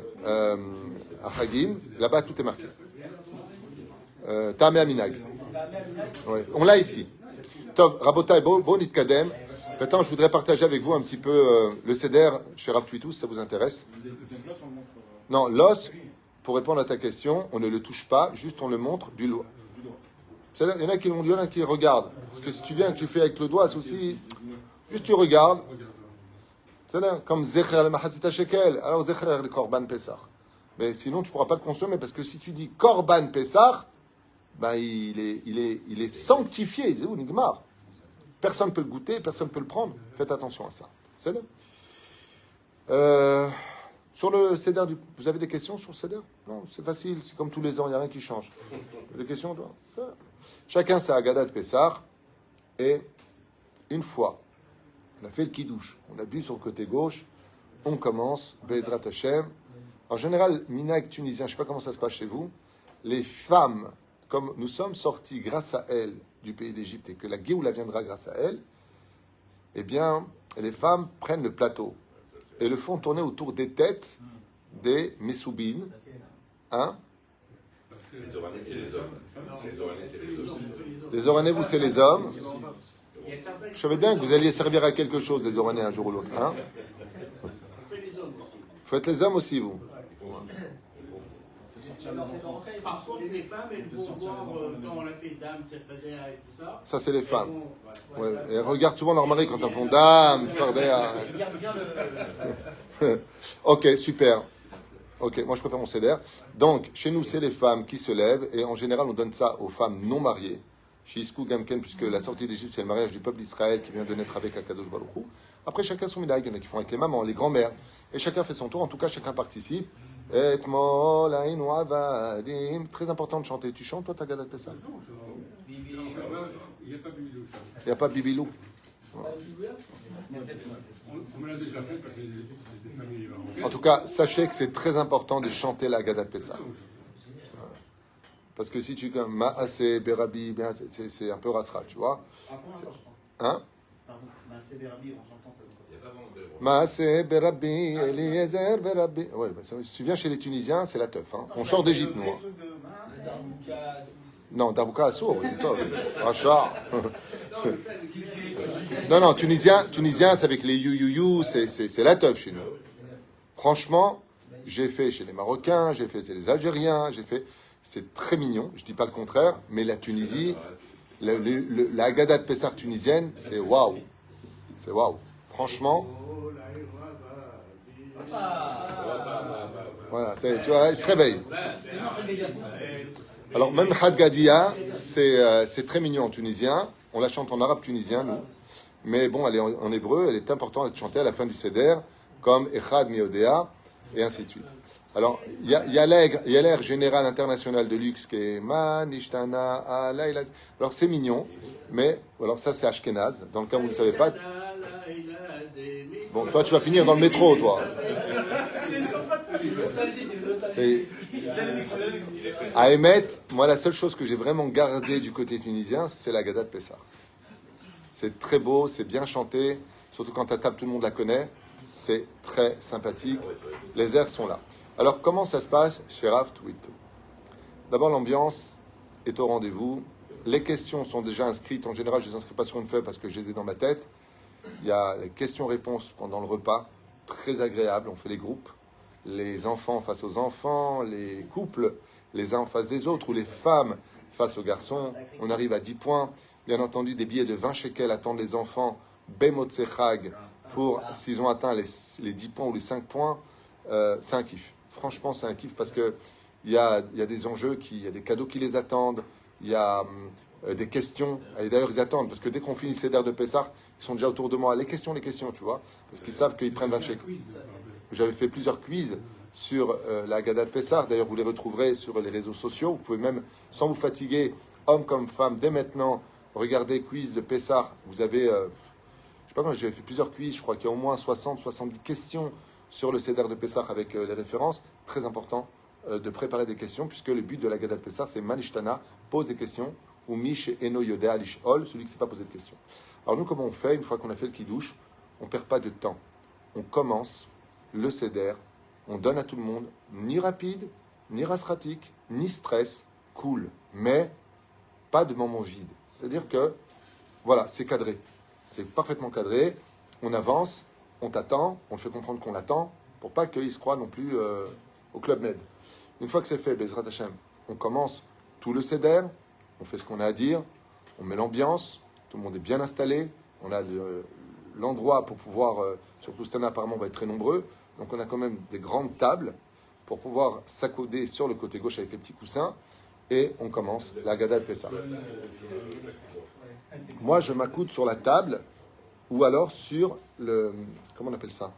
Achagim. Là-bas, tout est marqué. Tameh Minag. Ouais. On l'a ici. Top, Rabotai, bon Nitkadem. Maintenant, je voudrais partager avec vous un petit peu le Seder chez Rav Tuitou, si ça vous intéresse. Non, l'os, pour répondre à ta question, on ne le touche pas, juste on le montre du doigt. Il y en a qui l'ont dit, il y en a qui regardent. Parce que si tu viens et que tu fais avec le doigt, c'est aussi... Juste tu regardes. C'est-à-dire, comme Zecher al-Mahatzita Shekel, alors Zecher le Korban Pessah. Mais sinon, tu ne pourras pas le consommer, parce que si tu dis Korban Pessah, ben, il est sanctifié. C'est où, Nigmar? Personne ne peut le goûter, personne ne peut le prendre. Faites attention à ça. C'est sur le Seder, vous avez des questions sur le Seder? Non, c'est facile, c'est comme tous les ans, il n'y a rien qui change. Des questions, toi? Chacun sa Haggadah de Pessah, et une fois, on a fait le Kiddush, on a bu sur le côté gauche, on commence, Bezrat Hashem. En général, minag tunisien, je ne sais pas comment ça se passe chez vous, les femmes, comme nous sommes sortis grâce à elles du pays d'Égypte et que la Géoula viendra grâce à elles, eh bien, les femmes prennent le plateau et le font tourner autour des têtes des Messoubines. Hein? Les Oranais, c'est les hommes. Les Oranais, c'est les hommes. Les Oranais, vous, c'est les hommes. Je savais bien que vous alliez servir à quelque chose, les Oranais, un jour ou l'autre. Hein? Faites les hommes aussi, vous. Par contre, les femmes, elles vont voir quand on a fait dame, Sefadéa et tout ça. Ça, c'est les femmes. Ouais. Et elles regardent souvent leur mari quand elles font dame, Sefadéa. Ok, super. Ok, moi je préfère mon Seder. Donc, chez nous, c'est les femmes qui se lèvent, et en général, on donne ça aux femmes non mariées. Chez Iskou Gamken, puisque la sortie d'Égypte, c'est le mariage du peuple d'Israël qui vient de naître avec Akadosh Baruch Hu. Après, chacun son minag. Il y en a qui font avec les mamans, les grands-mères. Et chacun fait son tour. En tout cas, chacun participe. Et très important de chanter. Tu chantes, toi, ta Haggadah de Pessah? Il n'y a pas Bibilou. Il n'y a pas Bibilou. On me l'a déjà fait parce que c'est des familles marocaines. En tout cas, sachez que c'est très important de chanter la Haggadah de Pessah. Parce que si tu comme Maaseh, Berabi, c'est un peu rasra, tu vois. Hein? Maaseh, Berabi, on s'entend ça. Maaseh, Berabi, Eliezer, Berabi. Ouais, bah, si tu viens chez les Tunisiens, c'est la teuf. Hein. On sort d'Égypte, nous. Hein. Non, Darbouka Assour, Rachar. Non, Tunisien, c'est avec les you, c'est la teuf chez nous. Franchement, j'ai fait chez les Marocains, j'ai fait chez les Algériens, j'ai fait. C'est très mignon, je dis pas le contraire, mais la Tunisie, la Haggadah de Pessah tunisienne, c'est waouh. C'est waouh. Franchement. Voilà, tu vois, il se réveille. Alors, même Hadgadia, c'est très mignon en tunisien. On la chante en arabe tunisien, nous. Mais bon, elle est en hébreu, elle est importante d'être chantée à la fin du Seder, comme Echad Miodea, et ainsi de suite. Alors, il y a l'air général international de luxe qui est Manishtana Alayla. Alors, c'est mignon, mais alors ça, c'est Ashkenaz. Dans le cas où vous ne savez pas. Bon, toi, tu vas finir dans le métro, toi. Et à Emet, moi, la seule chose que j'ai vraiment gardée du côté tunisien, c'est la Gada de Pessah. C'est très beau, c'est bien chanté, surtout quand ta table, tout le monde la connaît. C'est très sympathique. Les airs sont là. Alors, comment ça se passe chez Rav Twito? D'abord, l'ambiance est au rendez-vous. Les questions sont déjà inscrites. En général, je ne les inscris pas sur une feuille parce que je les ai dans ma tête. Il y a les questions-réponses pendant le repas, très agréable. On fait les groupes, les enfants face aux enfants, les couples les uns en face des autres, ou les femmes face aux garçons. On arrive à 10 points. Bien entendu, des billets de 20 shekels attendent les enfants. Bemotsechag, pour s'ils ont atteint les 10 points ou les 5 points. C'est un kiff. Franchement, c'est un kiff parce que il y a des enjeux, il y a des cadeaux qui les attendent. Il y a des questions. Et d'ailleurs, ils attendent parce que dès qu'on finit le Seder de Pessah, ils sont déjà autour de moi. Les questions, tu vois. Parce qu'ils savent qu'ils prennent 20 shekels. J'avais fait plusieurs quiz sur la Haggadah de Pessah. D'ailleurs, vous les retrouverez sur les réseaux sociaux. Vous pouvez même, sans vous fatiguer, hommes comme femmes, dès maintenant, regarder quiz de Pessah. Vous avez, je sais pas comment, j'avais fait plusieurs quiz. Je crois qu'il y a au moins 60, 70 questions sur le Seder de Pessah avec les références. Très important de préparer des questions, puisque le but de la Haggadah de Pessah, c'est Manishtana, pose des questions, ou Mish Eno Yodea Lishol, celui qui ne s'est pas posé de questions. Alors nous, comment on fait, une fois qu'on a fait le Kiddush, on ne perd pas de temps. On commence le Seder, on donne à tout le monde, ni rapide, ni rasratique, ni stress, cool, mais pas de moment vide. C'est-à-dire que, voilà, c'est cadré. C'est parfaitement cadré, on avance, on t'attend, on te fait comprendre qu'on l'attend, pour pas qu'il se croie non plus au Club Med. Une fois que c'est fait, Bezrat Hashem, on commence tout le Seder, on fait ce qu'on a à dire, on met l'ambiance, tout le monde est bien installé, on a l'endroit pour pouvoir, surtout cette année apparemment on va être très nombreux, donc on a quand même des grandes tables pour pouvoir s'accouder sur le côté gauche avec les petits coussins, et on commence la Haggadah de Pessah. Moi je m'accoude sur la table, ou alors sur le, comment on appelle ça?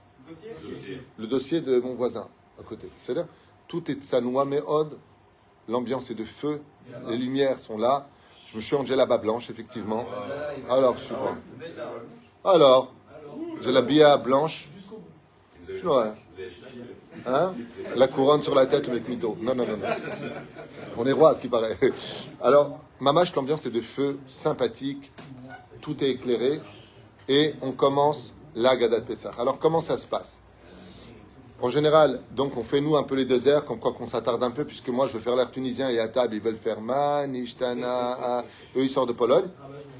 Le dossier de mon voisin, à côté. C'est-à-dire, tout est tsanoua me'od, l'ambiance est de feu, les lumières sont là. Je me suis en djellaba blanche, effectivement. Alors, suivant. Alors, j'ai la bia blanche. Ouais. Hein? La couronne sur la tête, le mec mytho. Non. On est roi, à ce qui paraît. Alors, mamache, l'ambiance est de feu, sympathique. Tout est éclairé. Et on commence la Haggadah de Pessah. Alors, comment ça se passe? En général, donc, on fait nous un peu les deux airs, comme quoi qu'on s'attarde un peu, puisque moi, je veux faire l'air tunisien et à table, ils veulent faire Manishtana. Eux, ils sortent de Pologne,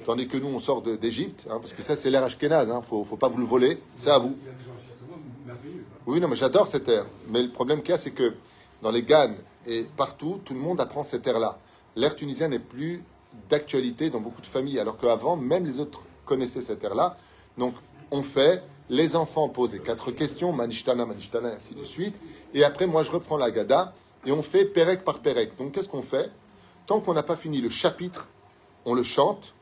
tandis que nous, on sort d'Égypte, hein, parce que ça, c'est l'air ashkénaze, hein, faut pas vous le voler, c'est à vous. Oui, non, mais j'adore cet air. Mais le problème qu'il y a, c'est que dans les Gannes et partout, tout le monde apprend cet air-là. L'air tunisien n'est plus d'actualité dans beaucoup de familles, alors qu'avant, même les autres connaissaient cet air-là. Donc, on fait. Les enfants posent les 4 questions, Manishtana, et ainsi de suite. Et après, moi, je reprends la Haggadah et on fait Pérec par Pérec. Donc, qu'est-ce qu'on fait? Tant qu'on n'a pas fini le chapitre, on le chante.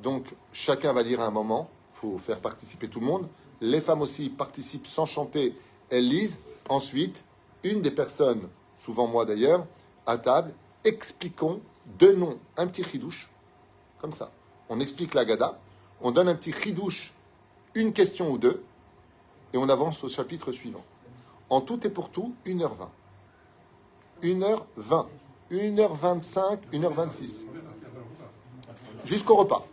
Donc, chacun va lire à un moment. Il faut faire participer tout le monde. Les femmes aussi participent sans chanter. Elles lisent. Ensuite, une des personnes, souvent moi d'ailleurs, à table, expliquons, donnons un petit chidouche. Comme ça. On explique la Haggadah. On donne un petit chidouche, une question ou deux, et on avance au chapitre suivant. En tout et pour tout, 1h20. 1h20. 1h25, 1h26. Jusqu'au repas.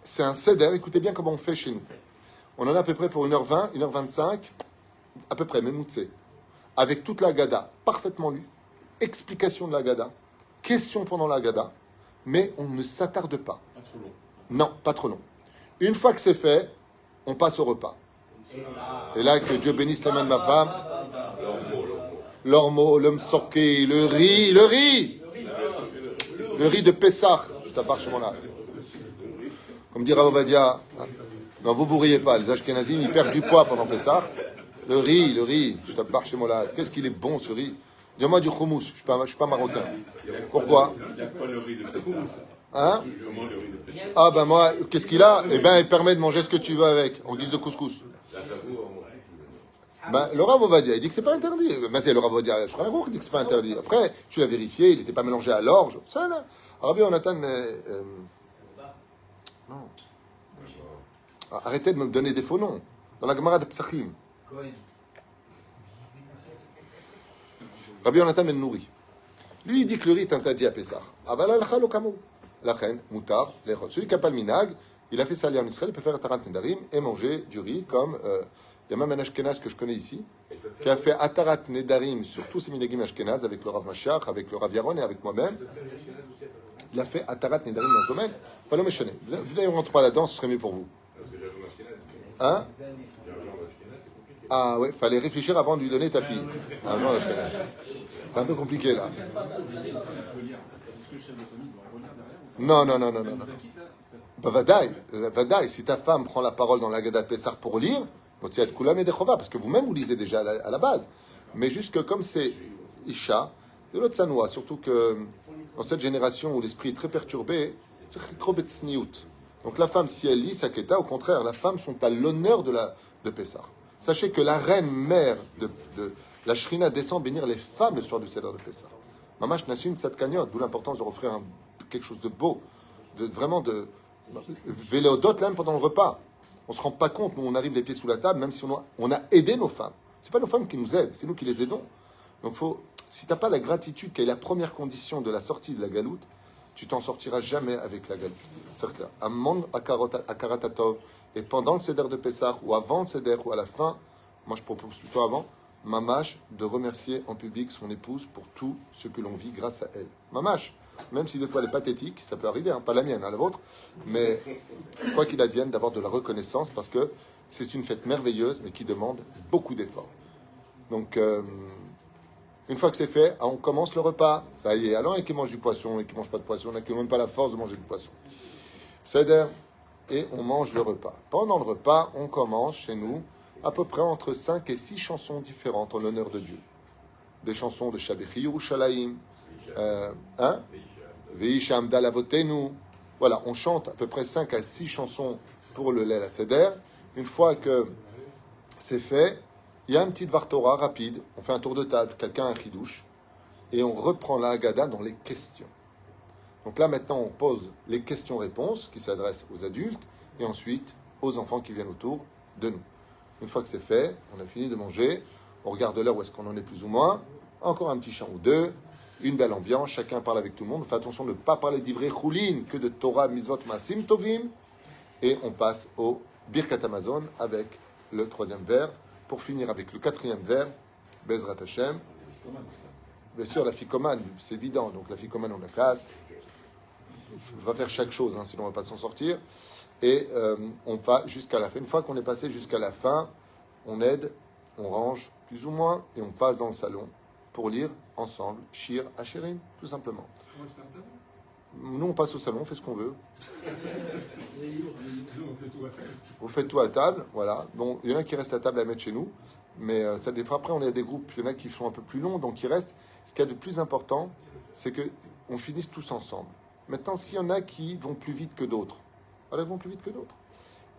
C'est un seder, écoutez bien comment on fait chez nous. On en a à peu près pour 1h20, 1h25, à peu près, même moutsé. Avec toute la Haggadah, parfaitement lue, explication de la Haggadah, question pendant la Haggadah, mais on ne s'attarde pas. Pas trop long. Non, pas trop long. Une fois que c'est fait, on passe au repas. Et là, que Dieu bénisse les mains de ma femme. L'ormeau, le msorké, le riz de Pessah. Je t'apparte chez mon là. Comme dit Rav Ovadia, non, vous riez pas, les Ashkenazim, ils perdent du poids pendant Pessah. Le riz, je t'apparte chez mon là. Qu'est-ce qu'il est bon ce riz? Dis-moi du houmous, je suis pas marocain. Pourquoi? Il n'y a pas le riz de Pessah. Hein? Toujours le riz de Pessah. Ah ben moi, qu'est-ce qu'il a? Eh ben, il permet de manger ce que tu veux avec, en guise de couscous. Là, ça vaut, Ben, le Rav Ovadia, il dit que c'est pas interdit. Ben, c'est le Rav Ovadia, je crois qui dit que c'est pas interdit. Après, tu l'as vérifié, il n'était pas mélangé à l'orge. Ça, là. Rabbi, on attend, non. Arrêtez de me donner des faux noms. Dans la Gemara de Psachim. Cohen. Rabbi Yonatan Ben Nouri. Lui, il dit que le riz est interdit à Pessah. Aval al-Chal au Kamo. La reine, Moutar, les celui qui n'a pas le minag, il a fait ça en Israël, il peut faire Atarat Nedarim et manger du riz comme. Il y a même un Ashkenaz que je connais ici, qui a fait Atarat Nedarim sur tous ces minagim Ashkenaz avec le Rav Mashiach, avec le Rav Yaron et avec moi-même. Il a fait Atarat Nedarim dans ce domaine. Pas le méchané. Venez, on rentre pas là-dedans, ce serait mieux pour vous. Parce que j'ai rejoint Ashkenaz. Hein? J'ai rejoint Ashkenaz, c'est compliqué. Ah ouais, fallait réfléchir avant de lui donner ta fille. Ah non, Ashkenaz. C'est un peu compliqué là. Est-ce que le chef de famille doit relire derrière ou pas? Non. Il nous a quitté, là, ça- Bah, Vadaï, si ta femme prend la parole dans l'Agada de Pessah pour lire, donc il y a de Koulam et de Chova, parce que vous-même vous lisez déjà à la base. Mais juste que comme c'est Isha, c'est l'autre Sanoa, surtout que dans cette génération où l'esprit est très perturbé, c'est Chikrobet Sniout. Donc la femme, si elle lit Saketa, au contraire, la femme sont à l'honneur de Pessah. Sachez que la reine mère de la Shrina descend bénir les femmes le soir du Seder de Pessah. Mamash Nassim Tzadkaniot, d'où l'importance de offrir quelque chose de beau, vraiment de véléodote même pendant le repas. On se rend pas compte, nous on arrive les pieds sous la table, même si on a aidé nos femmes. C'est pas nos femmes qui nous aident, c'est nous qui les aidons. Donc si t'as pas la gratitude qui est la première condition de la sortie de la galoute, tu t'en sortiras jamais avec la galoute. C'est-à-dire Amon Akaratatov, et pendant le Seder de Pessah, ou avant le Seder, ou à la fin, moi je propose plutôt avant, Mamash de remercier en public son épouse pour tout ce que l'on vit grâce à elle. Mamash, même si des fois elle est pathétique, ça peut arriver, hein, pas la mienne, hein, la vôtre, mais quoi qu'il advienne, d'abord de la reconnaissance, parce que c'est une fête merveilleuse, mais qui demande beaucoup d'efforts. Donc, une fois que c'est fait, on commence le repas. Ça y est, alors il y en a qui mange du poisson, et qui ne mange pas de poisson, il y en a qui n'ont même pas la force de manger du poisson. Seder, et on mange le repas. Pendant le repas, on commence chez nous à peu près entre 5 et 6 chansons différentes en l'honneur de Dieu. Des chansons de Shabechi Yerushalayim, Veisha Amdal Avotenu. Voilà, on chante à peu près 5 à 6 chansons pour le Leil Seder. Une fois que c'est fait, il y a un petit Vartora rapide. On fait un tour de table, quelqu'un a un chidouche, et on reprend la Haggadah dans les questions. Donc là, maintenant, on pose les questions-réponses qui s'adressent aux adultes et ensuite aux enfants qui viennent autour de nous. Une fois que c'est fait, on a fini de manger, on regarde l'heure où est-ce qu'on en est plus ou moins, encore un petit chant ou deux, une belle ambiance, chacun parle avec tout le monde. On fait attention de ne pas parler d'ivrei choulin, que de Torah, Mitzvot, Maasim Tovim, et on passe au Birkat Hamazon avec le troisième vers, pour finir avec le quatrième vers, Bezrat Hashem. Bien sûr, la ficomane, c'est évident, donc la ficomane, on la casse. On va faire chaque chose, hein, sinon on ne va pas s'en sortir. Et on va jusqu'à la fin. Une fois qu'on est passé jusqu'à la fin, on aide, on range plus ou moins, et on passe dans le salon pour lire ensemble Shir Hachirim, tout simplement. Nous, on passe au salon, on fait ce qu'on veut. Vous faites tout à table, voilà. Bon, il y en a qui restent à table à mettre chez nous, mais ça des fois après, on a des groupes, il y en a qui sont un peu plus longs, donc ils restent. Ce qu'il y a de plus important, c'est que on finisse tous ensemble. Maintenant, s'il y en a qui vont plus vite que d'autres, alors ils vont plus vite que d'autres.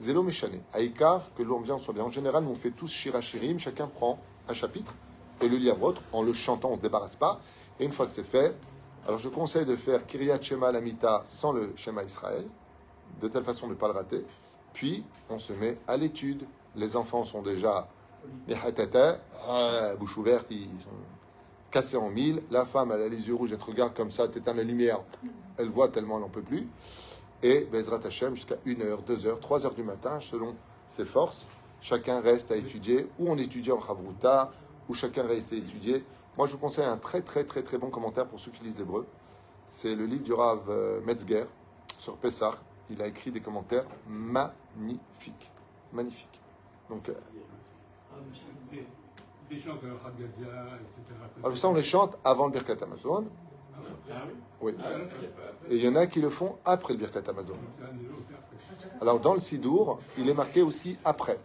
Zélo Méchané, Aïkar, que l'ambiance soit bien. En général, nous on fait tous Shir Hachirim, chacun prend un chapitre et le lit à votre, en le chantant, on ne se débarrasse pas. Et une fois que c'est fait, alors je conseille de faire Kiryat Shema Lamita sans le Shema Israël, de telle façon de ne pas le rater. Puis, on se met à l'étude. Les enfants sont déjà bouche ouverte, ils sont cassés en mille. La femme, elle a les yeux rouges, elle te regarde comme ça, t'éteins la lumière, elle voit tellement elle n'en peut plus. Et Bezrat Hashem, jusqu'à 1h, 2h, 3h du matin, selon ses forces, chacun reste à étudier, ou on étudie en Chavruta, ou chacun reste à étudier. Moi, je vous conseille un très bon commentaire pour ceux qui lisent l'hébreu. C'est le livre du Rav Metzger sur Pessah. Il a écrit des commentaires magnifiques. Magnifiques. Donc, Des chants comme Khadgadia, etc. alors ça, on les chante avant le Birkat Hamazon. Oui. Et il y en a qui le font après le Birkat Hamazon. Alors, dans le Sidour, il est marqué aussi après.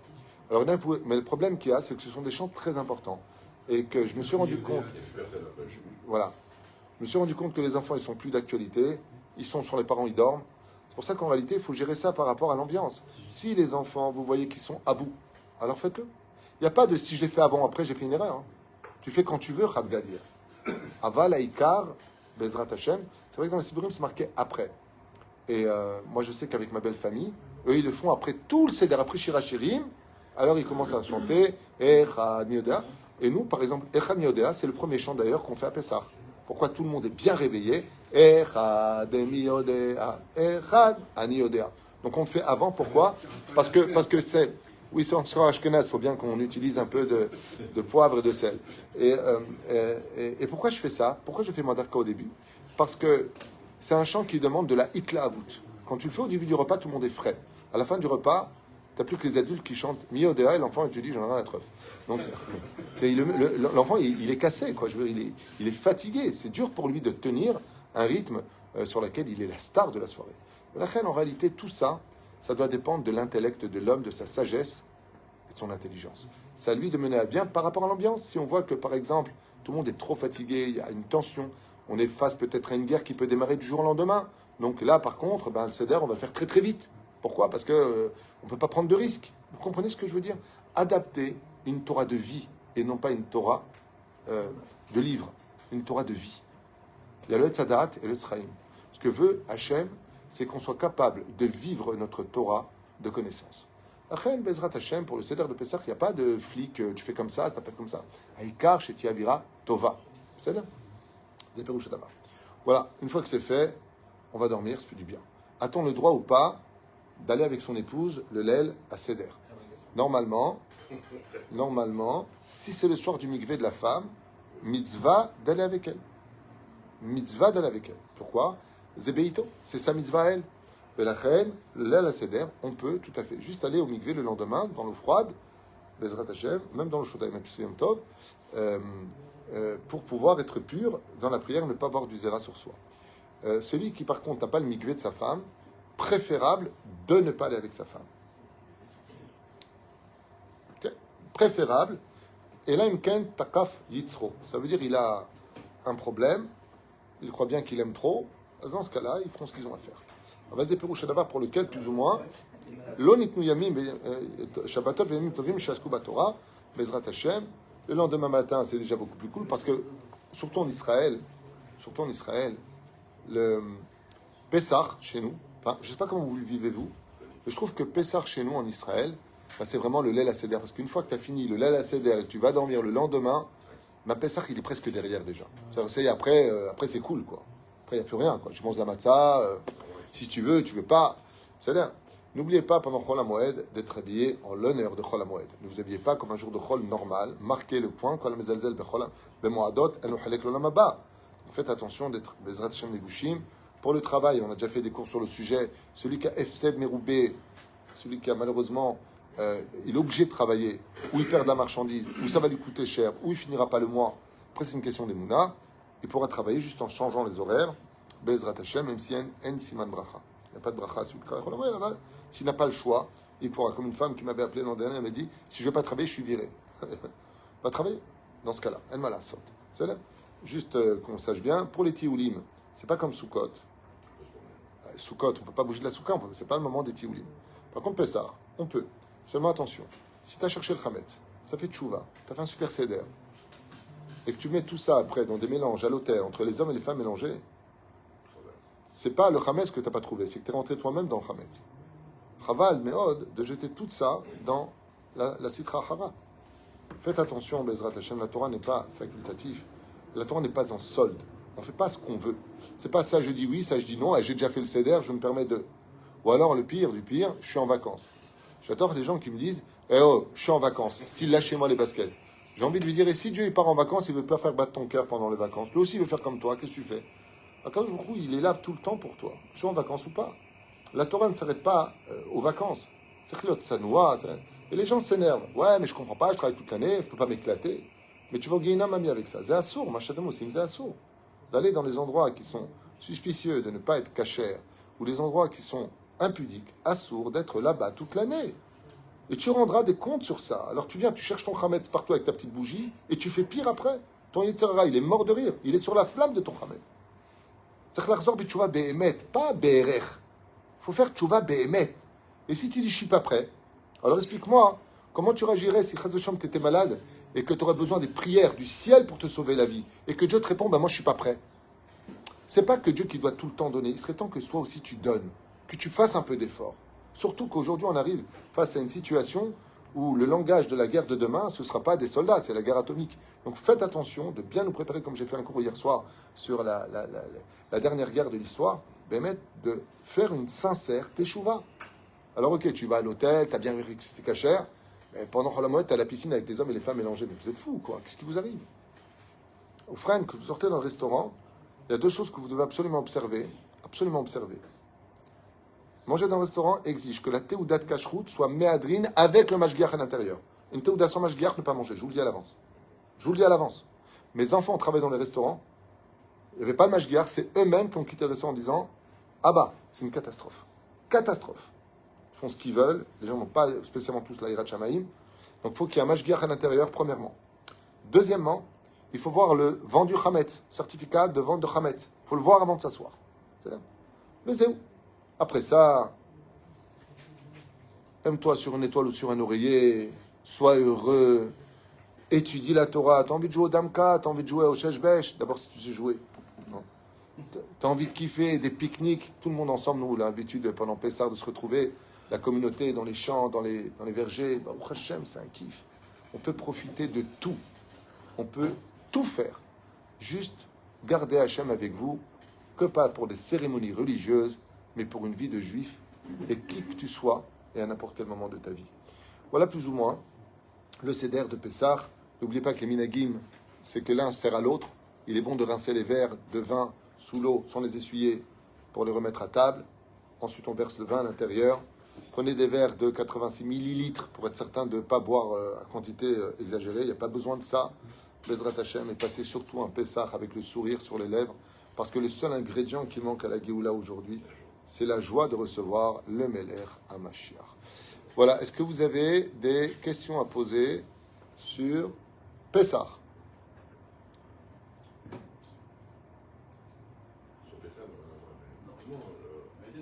Alors, mais le problème qu'il y a, c'est que ce sont des chants très importants. Et que je me suis rendu compte... Voilà. Je me suis rendu compte que les enfants, ils sont plus d'actualité. Ils sont sur les parents, ils dorment. C'est pour ça qu'en réalité, il faut gérer ça par rapport à l'ambiance. Si les enfants, vous voyez qu'ils sont à bout, alors faites-le. Il n'y a pas de si je l'ai fait avant, après, j'ai fait une erreur. Hein. Tu fais quand tu veux, Khadgadir. Aval, Aïkar, Bezrat Hashem. C'est vrai que dans les Sidurim, c'est marqué après. Et moi, je sais qu'avec ma belle famille, Eux, ils le font après tout le Seder, après Shirachirim. Alors, ils commencent à chanter Echad Miodea. Et nous, par exemple, Echad Miodea, c'est le premier chant d'ailleurs qu'on fait à Pessah. Pourquoi tout le monde est bien réveillé? Echad Miodea, Echad Aniodea. Donc, on le fait avant. Pourquoi? Parce que c'est... Oui, sur Ashkenaz, il faut bien qu'on utilise un peu de poivre et de sel. Et pourquoi je fais ça? Pourquoi je fais Madafka au début? Parce que c'est un chant qui demande de la hitla avout. Quand tu le fais au début du repas, tout le monde est frais. À la fin du repas, tu n'as plus que les adultes qui chantent Miodea et l'enfant, il te dit, j'en ai rien à treuve. Donc, l'enfant, il est cassé, quoi. Il est fatigué. C'est dur pour lui de tenir un rythme sur lequel il est la star de la soirée. La reine, en réalité, tout ça, ça doit dépendre de l'intellect de l'homme, de sa sagesse et de son intelligence. C'est à lui de mener à bien par rapport à l'ambiance. Si on voit que, par exemple, tout le monde est trop fatigué, il y a une tension, on est face peut-être à une guerre qui peut démarrer du jour au lendemain. Donc là, par contre, le Seder, on va le faire très très vite. Pourquoi? Parce que on ne peut pas prendre de risques. Vous comprenez ce que je veux dire? Adapter une Torah de vie et non pas une Torah de livre. Une Torah de vie. Il y a le Hetzadat et le Tzraïm. Ce que veut Hachem, c'est qu'on soit capable de vivre notre Torah de connaissance. Achel, Bezrat Hachem, pour le Seder de Pessah, il n'y a pas de flic, tu fais comme ça fait comme ça. Aïkar, Sheti Avira, Tova. Seder? Voilà, une fois que c'est fait, on va dormir, ça fait du bien. A-t-on le droit ou pas d'aller avec son épouse, le Lel, à Seder? Normalement, si c'est le soir du mikvé de la femme, mitzvah d'aller avec elle. Mitzvah d'aller avec elle. Pourquoi? Zébeito, c'est sa mitzvah à elle. Mais la reine, le Lel à Seder, on peut tout à fait juste aller au mikvé le lendemain, dans l'eau froide, Bezrat Hashem, même dans le Shodaïm Yom Tov, pour pouvoir être pur dans la prière, ne pas avoir du zéra sur soi. Celui qui par contre n'a pas le mikvé de sa femme, préférable de ne pas aller avec sa femme. Okay. Préférable. Et là, imken takaf yitzro. Ça veut dire il a un problème, il croit bien qu'il aime trop. Dans ce cas-là, ils feront ce qu'ils ont à faire. On va dire Pérouchadavar pour lequel, plus ou moins, lo nitnu yamim shabbatot v'yamim tovim shasku batorah bezrat Hashem. Le lendemain matin, c'est déjà beaucoup plus cool parce que surtout en Israël, le Pessah chez nous. Enfin, je ne sais pas comment vous le vivez vous, mais je trouve que Pessah chez nous en Israël, c'est vraiment le Leil HaSeder. Parce qu'une fois que tu as fini le Leil HaSeder et que tu vas dormir le lendemain, Pessah il est presque derrière déjà. Après c'est cool quoi. Après il n'y a plus rien quoi. Tu manges la matzah, si tu veux pas. C'est-à-dire, n'oubliez pas pendant Chol HaMoed d'être habillé en l'honneur de Chol HaMoed. Ne vous habillez pas comme un jour de Chol normal. Marquez le point. Faites attention d'être Bezrat Hashem Levushim. Pour le travail, on a déjà fait des cours sur le sujet. Celui qui a Efsed Meroubé, celui qui a malheureusement, il est obligé de travailler, ou il perd de la marchandise, ou ça va lui coûter cher, ou il finira pas le mois. Après, c'est une question des Mouna. Il pourra travailler juste en changeant les horaires. Bezrat Hashem, même si en siman bracha. Il n'y a pas de bracha celui qui travaille. S'il n'a pas le choix, il pourra, comme une femme qui m'avait appelé l'an dernier, elle m'a dit si je ne veux pas travailler, je suis viré. Va travailler dans ce cas-là. Elle m'a la saute. Juste qu'on sache bien, pour les tioulim, c'est pas comme Sukkot. Sukkot, on ne peut pas bouger de la Soukha, c'est pas le moment des tioulim. Par contre, Pessah, on peut. Seulement attention, si tu as cherché le Chametz, ça fait tchouva, tu as fait un super seder, et que tu mets tout ça après dans des mélanges à l'hôtel entre les hommes et les femmes mélangés, c'est pas le Chametz que tu n'as pas trouvé, c'est que tu es rentré toi-même dans le Chametz. Chaval, Meod, de jeter tout ça dans la Sitra Hara. Faites attention, Bezrat Hashem, la Torah n'est pas facultative, la Torah n'est pas en solde. On ne fait pas ce qu'on veut. C'est pas ça, je dis oui, ça, je dis non. J'ai déjà fait le céder, je me permets de. Ou alors, le pire du pire, je suis en vacances. J'adore des gens qui me disent oh, je suis en vacances. Style, lâchez-moi les baskets. J'ai envie de lui dire et si Dieu il part en vacances, il ne veut pas faire battre ton cœur pendant les vacances. Lui aussi, il veut faire comme toi. Qu'est-ce que tu fais? Quand je vous il est là tout le temps pour toi. Que tu sois en vacances ou pas. La Torah ne s'arrête pas aux vacances. Et les gens s'énervent. Ouais, mais je comprends pas, je travaille toute l'année, je ne peux pas m'éclater. Mais tu vas au Guéina, mamie, avec ça. C'est assourd, machatamo aussi, c'est assourd. D'aller dans les endroits qui sont suspicieux de ne pas être cachers, ou les endroits qui sont impudiques, assourds, d'être là-bas toute l'année. Et tu rendras des comptes sur ça. Alors tu viens, tu cherches ton Chametz partout avec ta petite bougie, et tu fais pire après. Ton Yitzhara, il est mort de rire. Il est sur la flamme de ton Chametz. C'est que l'achzor b'tshuva be'emet, pas be'erech. Il faut faire tchouva be'emet. Et si tu dis je suis pas prêt, alors explique-moi, comment tu réagirais si Chaz V'Shem t'étais malade et que tu aurais besoin des prières du ciel pour te sauver la vie, et que Dieu te répond, moi je suis pas prêt. C'est pas que Dieu qui doit tout le temps donner, il serait temps que toi aussi tu donnes, que tu fasses un peu d'effort. Surtout qu'aujourd'hui, on arrive face à une situation où le langage de la guerre de demain, ce ne sera pas des soldats, c'est la guerre atomique. Donc faites attention de bien nous préparer, comme j'ai fait un cours hier soir sur la dernière guerre de l'histoire, de faire une sincère teshuva. Alors ok, tu vas à l'hôtel, tu as bien vu que c'était cachère, mais pendant Holomoët, tu as la piscine avec les hommes et les femmes mélangés. Mais vous êtes fous, quoi. Qu'est-ce qui vous arrive? Au frère, que vous sortez dans le restaurant, il y a deux choses que vous devez absolument observer. Absolument observer. Manger dans un restaurant exige que la théouda de cacheroute soit méadrine avec le mashgiach à l'intérieur. Une théouda sans mashgiach, ne pas manger. Je vous le dis à l'avance. Je vous le dis à l'avance. Mes enfants ont travaillé dans les restaurants. Il n'y avait pas de mashgiach. C'est eux-mêmes qui ont quitté le restaurant en disant « Ah bah, c'est une catastrophe. Catastrophe. » Ils font ce qu'ils veulent. Les gens n'ont pas spécialement tous la hirat shamaïm. Donc il faut qu'il y ait un mashgiach à l'intérieur, premièrement. Deuxièmement, il faut voir le vendu Hametz, certificat de vente de Hametz. Il faut le voir avant de s'asseoir. C'est là. Mais c'est où? Après ça, aime-toi sur une étoile ou sur un oreiller, sois heureux, étudie la Torah. T'as envie de jouer au Damka, t'as envie de jouer au Sheshbesh, d'abord si tu sais jouer. T'as envie de kiffer, des pique-niques, tout le monde ensemble, nous, l'habitude pendant Pessah de se retrouver, la communauté dans les champs, dans les vergers. Baruch Hashem, c'est un kiff. On peut profiter de tout. On peut tout faire. Juste garder Hashem avec vous, que pas pour des cérémonies religieuses, mais pour une vie de juif, et qui que tu sois, et à n'importe quel moment de ta vie. Voilà plus ou moins le seder de Pessah. N'oubliez pas que les minagim, c'est que l'un sert à l'autre. Il est bon de rincer les verres de vin sous l'eau, sans les essuyer, pour les remettre à table. Ensuite, on verse le vin à l'intérieur. Prenez des verres de 86 millilitres pour être certain de ne pas boire à quantité exagérée. Il n'y a pas besoin de ça. Bezrat Hashem, et passez surtout un Pessah avec le sourire sur les lèvres, parce que le seul ingrédient qui manque à la Géoula aujourd'hui, c'est la joie de recevoir le Meler à Mashiach. Voilà, est-ce que vous avez des questions à poser sur Pessah? Sur Pessah, normalement,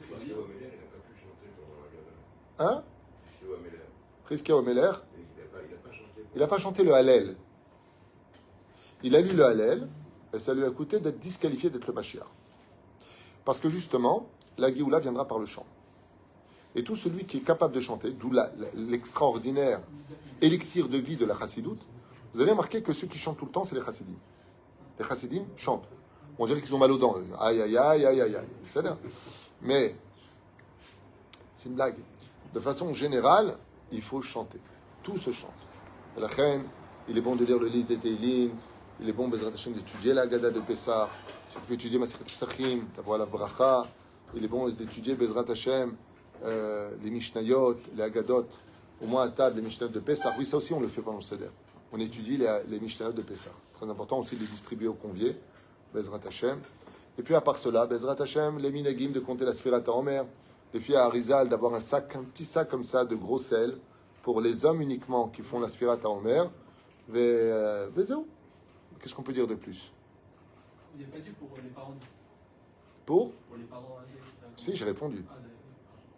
Christian Omeler, il n'a pas pu chanter pendant la Gada. Hein? Christian Omeler. Christian Omeler, Il n'a pas chanté. il n'a pas chanté le Hallel. Il a lu le Hallel, et ça lui a coûté d'être disqualifié d'être le Mashiach. Parce que justement, la Géoula viendra par le chant. Et tout celui qui est capable de chanter, d'où l'extraordinaire élixir de vie de la Chassidoute, vous avez remarqué que ceux qui chantent tout le temps, c'est les Chassidim. Les Chassidim chantent. On dirait qu'ils ont mal aux dents. Aïe, aïe, aïe, aïe, aïe, aïe. C'est-à-dire. Mais, c'est une blague. De façon générale, il faut chanter. Tout se chante. Et la reine, il est bon de lire le livre des Teilim, il est bon, Bezrat Hashem, d'étudier la Gada de Pessah. Si tu peux étudier Masechet Pesachim, t'avoir la Bracha. Il est bon d'étudier Bezrat Hashem, les Mishnayot, les Agadot, au moins à table, les Mishnayot de Pessah. Oui, ça aussi, on le fait pendant le Seder. On étudie les Mishnayot de Pessah. Très important aussi de les distribuer aux conviés, Bezrat Hashem. Et puis à part cela, Bezrat Hashem, les Minagim de compter la Sfirata Omer, les filles à Arizal d'avoir un petit sac comme ça de gros sel pour les hommes uniquement qui font la Sfirata Omer. Vezou. Qu'est-ce qu'on peut dire de plus? Il n'y a pas dit pour les parents. Pour Les parents âgés, etc. Si, j'ai répondu. Ah, d'accord.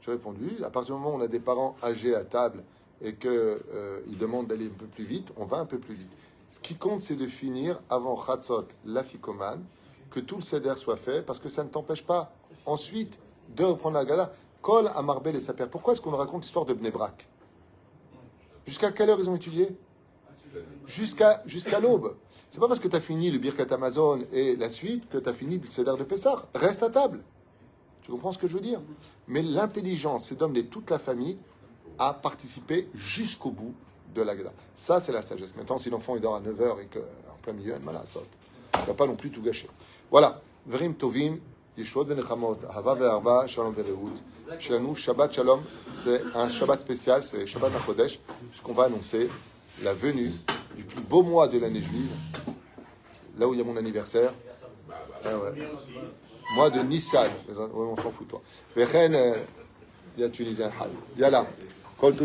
J'ai répondu. À partir du moment où on a des parents âgés à table et qu'ils demandent d'aller un peu plus vite, on va un peu plus vite. Ce qui compte, c'est de finir avant Chatzot, l'afikoman, que tout le seder soit fait, parce que ça ne t'empêche pas ensuite de reprendre la gala. Kol à Marbel et sa père. Pourquoi est-ce qu'on raconte l'histoire de Bnei Brak? Jusqu'à quelle heure ils ont étudié? Jusqu'à l'aube. C'est pas parce que tu as fini le Birkat Amazon et la suite que tu as fini le Seder de Pessah. Reste à table. Tu comprends ce que je veux dire? Mais l'intelligence, c'est d'emmener toute la famille à participer jusqu'au bout de la Gada. Ça, c'est la sagesse. Maintenant, si l'enfant il dort à 9h et qu'en plein milieu, il ne va pas non plus tout gâcher. Voilà. Verim Tovim, Yeshua Venechamot, Hava Ve'arva, Shalom Ve'rehout. Chez nous, Shabbat Shalom, c'est un Shabbat spécial, c'est Shabbat HaChodesh, puisqu'on va annoncer la venue du plus beau mois de l'année juive, là où il y a mon anniversaire. Ah ouais. Mois de Nissan. On s'en fout, toi. Vechen, il y a Tunisien. Yalla. Kol